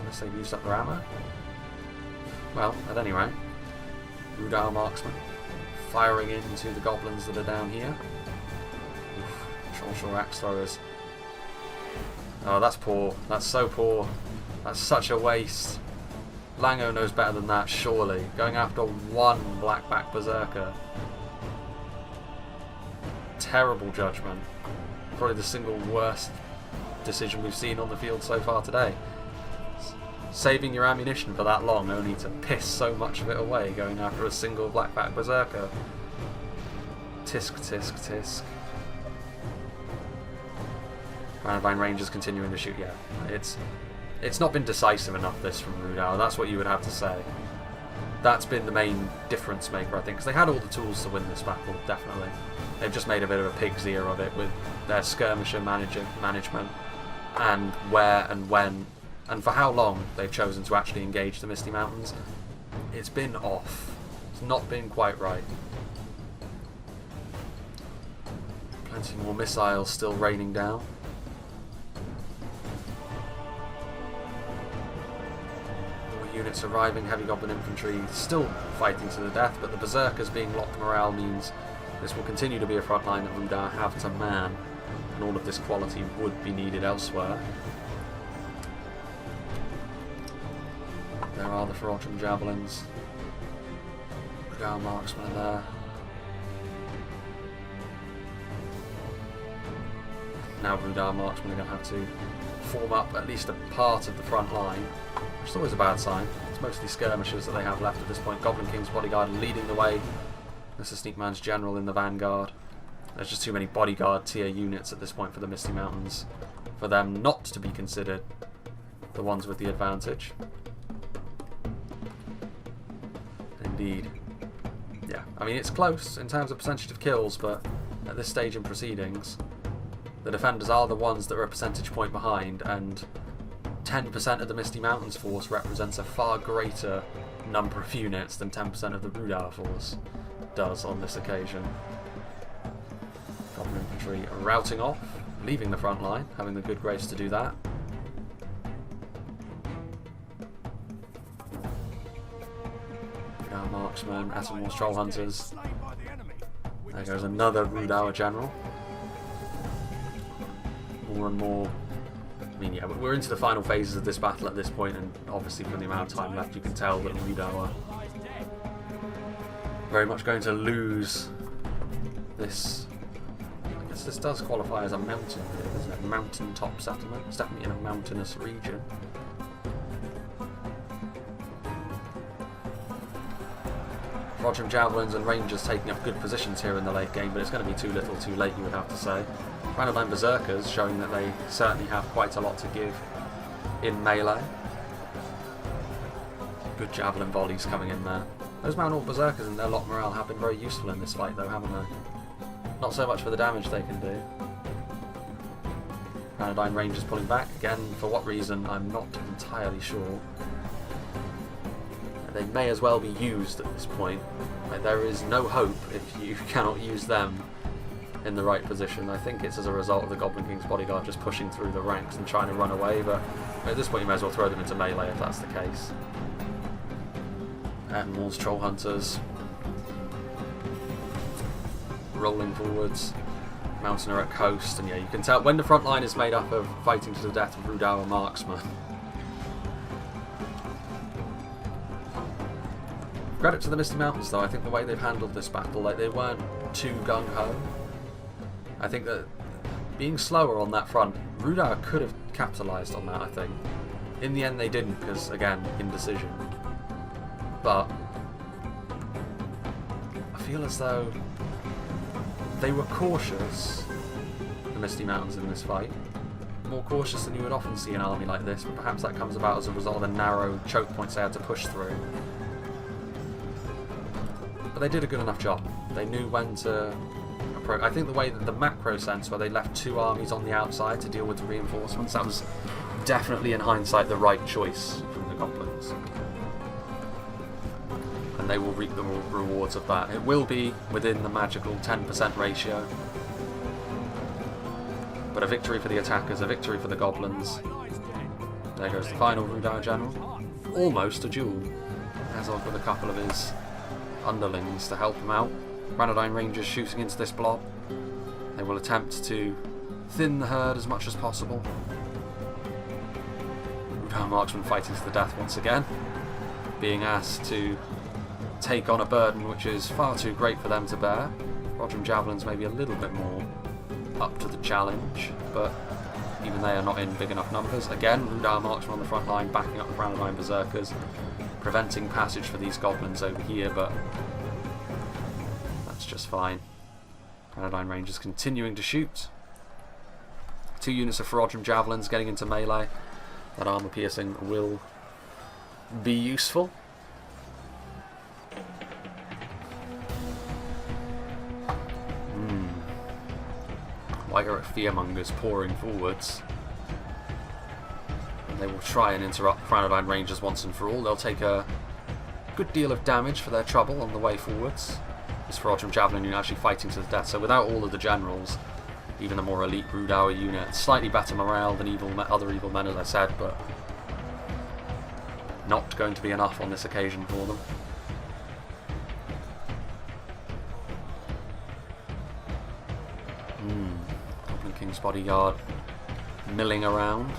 Unless they've used up their ammo. Well, at any rate, Rhudaur marksmen firing into the Goblins that are down here. Troll Shore Axe Throwers. Oh, that's poor. That's so poor. That's such a waste. Lango knows better than that, surely. Going after one Blackback Berserker. Terrible judgment. Probably the single worst decision we've seen on the field so far today. Saving your ammunition for that long only to piss so much of it away going after a single Blackback Berserker. Tisk, tisk, tisk. Granadine Rangers continuing to shoot. Yeah, it's not been decisive enough, this, from Rhudaur. That's what you would have to say. that's been the main difference maker, I think, because they had all the tools to win this battle, definitely. They've just made a bit of a pig's ear of it with their skirmisher management, and where and when and for how long they've chosen to actually engage the Misty Mountains. It's been off. It's not been quite right. Plenty more missiles still raining down. More units arriving, heavy goblin infantry still fighting to the death, but the berserkers being locked morale means this will continue to be a front line that Rhudaur have to man, and all of this quality would be needed elsewhere. There are the Reforged javelins. Rhudaur marksmen there. Now Rhudaur marksmen are going to have to form up at least a part of the front line, which is always a bad sign. It's mostly skirmishers that they have left at this point. Goblin King's bodyguard leading the way. This is Sneak Man's general in the vanguard. There's just too many bodyguard tier units at this point for the Misty Mountains for them not to be considered the ones with the advantage. Indeed. Yeah, I mean, it's close in terms of percentage of kills, but at this stage in proceedings, the defenders are the ones that are a percentage point behind, and 10% of the Misty Mountains force represents a far greater number of units than 10% of the Rhudaur force does on this occasion. Goblin infantry routing off, leaving the front line, having the good grace to do that. Rhudaur marksmen, Ethelmore's troll hunters. There goes another Rhudaur general. More and more. I mean, yeah, we're into the final phases of this battle at this point, and obviously from the amount of time left, you can tell that Rhudaur are very much going to lose this. I guess this does qualify as a mountain, isn't it? Mountaintop settlement. It's definitely in a mountainous region. Reforged javelins and rangers taking up good positions here in the late game, but it's going to be too little too late, you would have to say. Random berserkers showing that they certainly have quite a lot to give in melee. Good javelin volleys coming in there. Those Mount Orc berserkers and their lock morale have been very useful in this fight though, haven't they? Not so much for the damage they can do. Random rangers pulling back again, for what reason I'm not entirely sure. They may as well be used at this point. Like, there is no hope if you cannot use them in the right position. I think it's as a result of the Goblin King's bodyguard just pushing through the ranks and trying to run away, but at this point you may as well throw them into melee if that's the case. Attenmore's troll hunters rolling forwards. Mountain are at coast, and yeah, you can tell when the front line is made up of fighting to the death of Rhudaur marksmen. Credit to the Misty Mountains though, I think the way they've handled this battle, like, they weren't too gung-ho. I think that being slower on that front, Rhudaur could have capitalised on that, I think. In the end they didn't, because, again, indecision. But I feel as though they were cautious, the Misty Mountains, in this fight. More cautious than you would often see in an army like this, but perhaps that comes about as a result of the narrow choke points they had to push through. But they did a good enough job. They knew when to approach. I think the way that the macro sense, where they left two armies on the outside to deal with the reinforcements, that was definitely in hindsight the right choice from the Goblins. And they will reap the rewards of that. It will be within the magical 10% ratio. But a victory for the attackers, a victory for the Goblins. There goes the final Rhudaur general. Almost a duel. Azog with a couple of his underlings to help him out. Random Rangers shooting into this blob. They will attempt to thin the herd as much as possible. Rhudaur marksmen fighting to the death once again, being asked to take on a burden which is far too great for them to bear. Reforged javelins maybe a little bit more up to the challenge, but even they are not in big enough numbers. Again, Rhudaur marksmen on the front line, backing up the Random berserkers, preventing passage for these goblins over here, but that's just fine. Random Rangers continuing to shoot. 2 units of Reforged javelins getting into melee. That armour piercing will be useful. Tigeric fearmongers pouring forwards. And they will try and interrupt Rhudaur Rangers once and for all. They'll take a good deal of damage for their trouble on the way forwards. This Reforged Javelin unit actually fighting to the death, so without all of the generals, even the more elite Rhudaur unit, slightly better morale than other evil men, as I said, but not going to be enough on this occasion for them. Goblin King's bodyguard milling around.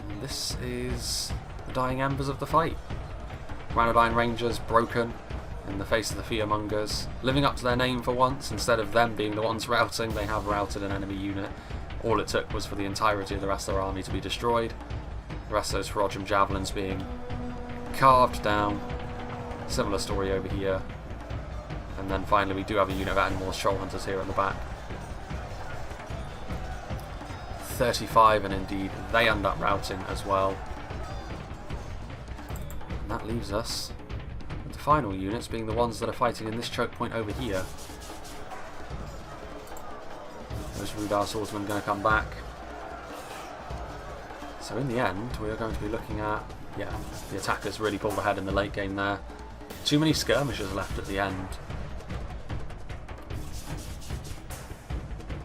And this is the dying embers of the fight. Rhudaur Rangers broken in the face of the fearmongers, living up to their name for once. Instead of them being the ones routing, they have routed an enemy unit. All it took was for the entirety of the rest of their army to be destroyed. The rest of those Reforged Javelins being carved down. Similar story over here. And then finally we do have a unit of Animals Shoal Hunters here in the back. 35, and indeed they end up routing as well. And that leaves us with the final units being the ones that are fighting in this choke point over here. Those Rhudaur swordsmen going to come back. So in the end we are going to be looking at, yeah, the attackers really pulled ahead in the late game there. Too many skirmishers left at the end.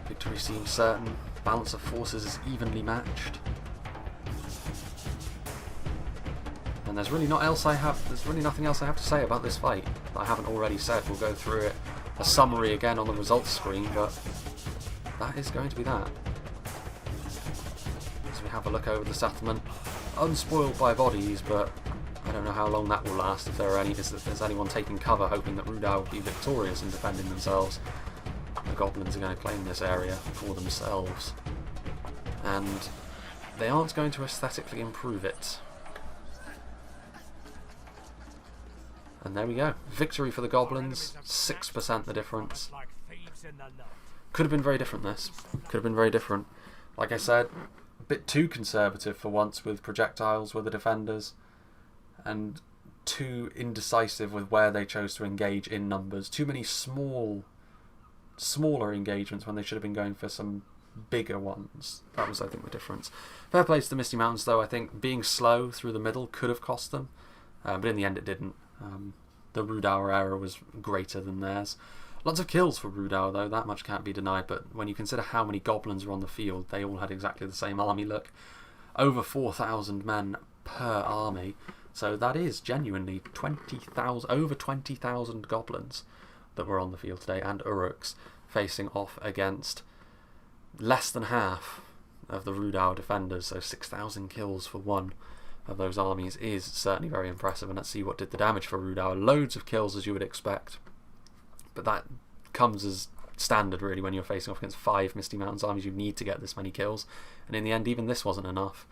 Victory seems certain. Balance of forces is evenly matched. And there's really nothing else I have to say about this fight that I haven't already said. We'll go through it, a summary again on the results screen, but that is going to be that. As we have a look over the settlement, unspoiled by bodies, but I don't know how long that will last. If there are there's anyone taking cover, hoping that Rhudaur will be victorious in defending themselves. The Goblins are going to claim this area for themselves, and they aren't going to aesthetically improve it. And there we go. Victory for the Goblins. 6% the difference. Could have been very different, this. Could have been very different. Like I said, a bit too conservative for once with projectiles with the defenders, and too indecisive with where they chose to engage in numbers. Too many smaller engagements when they should have been going for some bigger ones. That was, I think, the difference. Fair play to the Misty Mountains, though. I think being slow through the middle could have cost them, but in the end it didn't. The Rhudaur error was greater than theirs. Lots of kills for Rhudaur, though, that much can't be denied, but when you consider how many goblins were on the field, they all had exactly the same army look. Over 4,000 men per army, so that is genuinely 20,000, over 20,000 goblins that were on the field today, and Uruks facing off against less than half of the Rhudaur defenders, so 6,000 kills for one of those armies is certainly very impressive. And let's see what did the damage for Rhudaur. Loads of kills, as you would expect, but that comes as standard really when you're facing off against 5 Misty Mountains armies. You need to get this many kills, and in the end even this wasn't enough.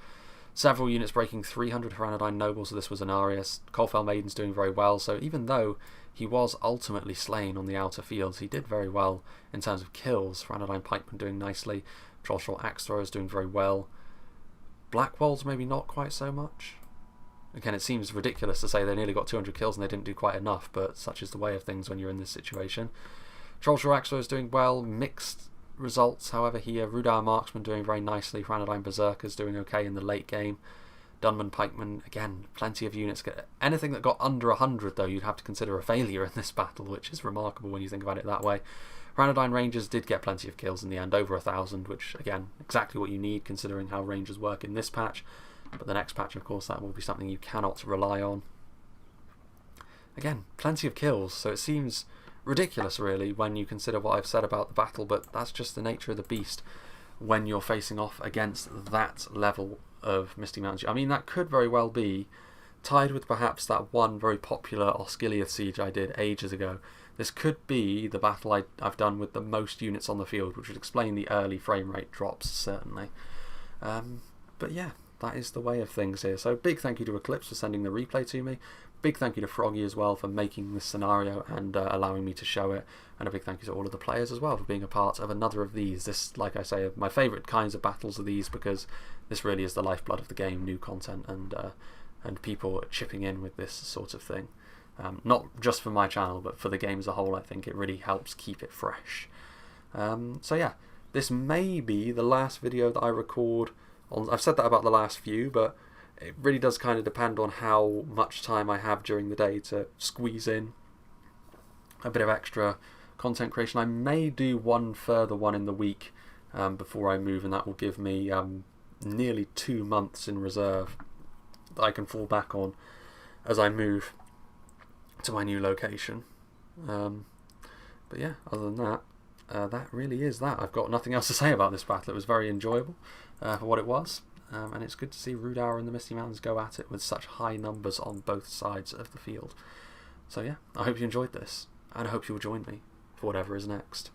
Several units breaking 300 Rhudaur nobles, so this was an Arius. Coalfell Maiden's doing very well, so even though he was ultimately slain on the outer fields, he did very well in terms of kills. Rhudaur Pikeman doing nicely. Trollshore Axe Throwers doing very well. Blackwolds maybe not quite so much. Again, it seems ridiculous to say they nearly got 200 kills and they didn't do quite enough, but such is the way of things when you're in this situation. Trollshore Axe Throwers doing well. Mixed results, however, here. Rhudaur Marksman doing very nicely. Rhudaur Berserkers doing okay in the late game. Dunman Pikemen, again, plenty of units. Anything that got under 100, though, you'd have to consider a failure in this battle, which is remarkable when you think about it that way. Rhudaur Rangers did get plenty of kills in the end, over 1,000, which, again, exactly what you need considering how Rangers work in this patch. But the next patch, of course, that will be something you cannot rely on. Again, plenty of kills, so it seems ridiculous, really, when you consider what I've said about the battle, but that's just the nature of the beast when you're facing off against that level of Misty Mountains. I mean, that could very well be tied with perhaps that one very popular Osgiliath siege I did ages ago. This could be the battle I've done with the most units on the field, which would explain the early frame rate drops, certainly. But yeah, that is the way of things here. So big thank you to Eclipse for sending the replay to me. Big thank you to Froggy as well for making this scenario and allowing me to show it. And a big thank you to all of the players as well for being a part of another of these. This, like I say, my favourite kinds of battles are these, because this really is the lifeblood of the game, new content and people chipping in with this sort of thing. Not just for my channel, but for the game as a whole. I think it really helps keep it fresh. So yeah, this may be the last video that I record on. I've said that about the last few, but it really does kind of depend on how much time I have during the day to squeeze in a bit of extra content creation. I may do one further one in the week before I move, and that will give me nearly 2 months in reserve that I can fall back on as I move to my new location. But yeah, other than that, that really is that. I've got nothing else to say about this battle. It was very enjoyable for what it was, and it's good to see Rhudaur and the Misty Mountains go at it with such high numbers on both sides of the field. So yeah, I hope you enjoyed this, and I hope you'll join me for whatever is next.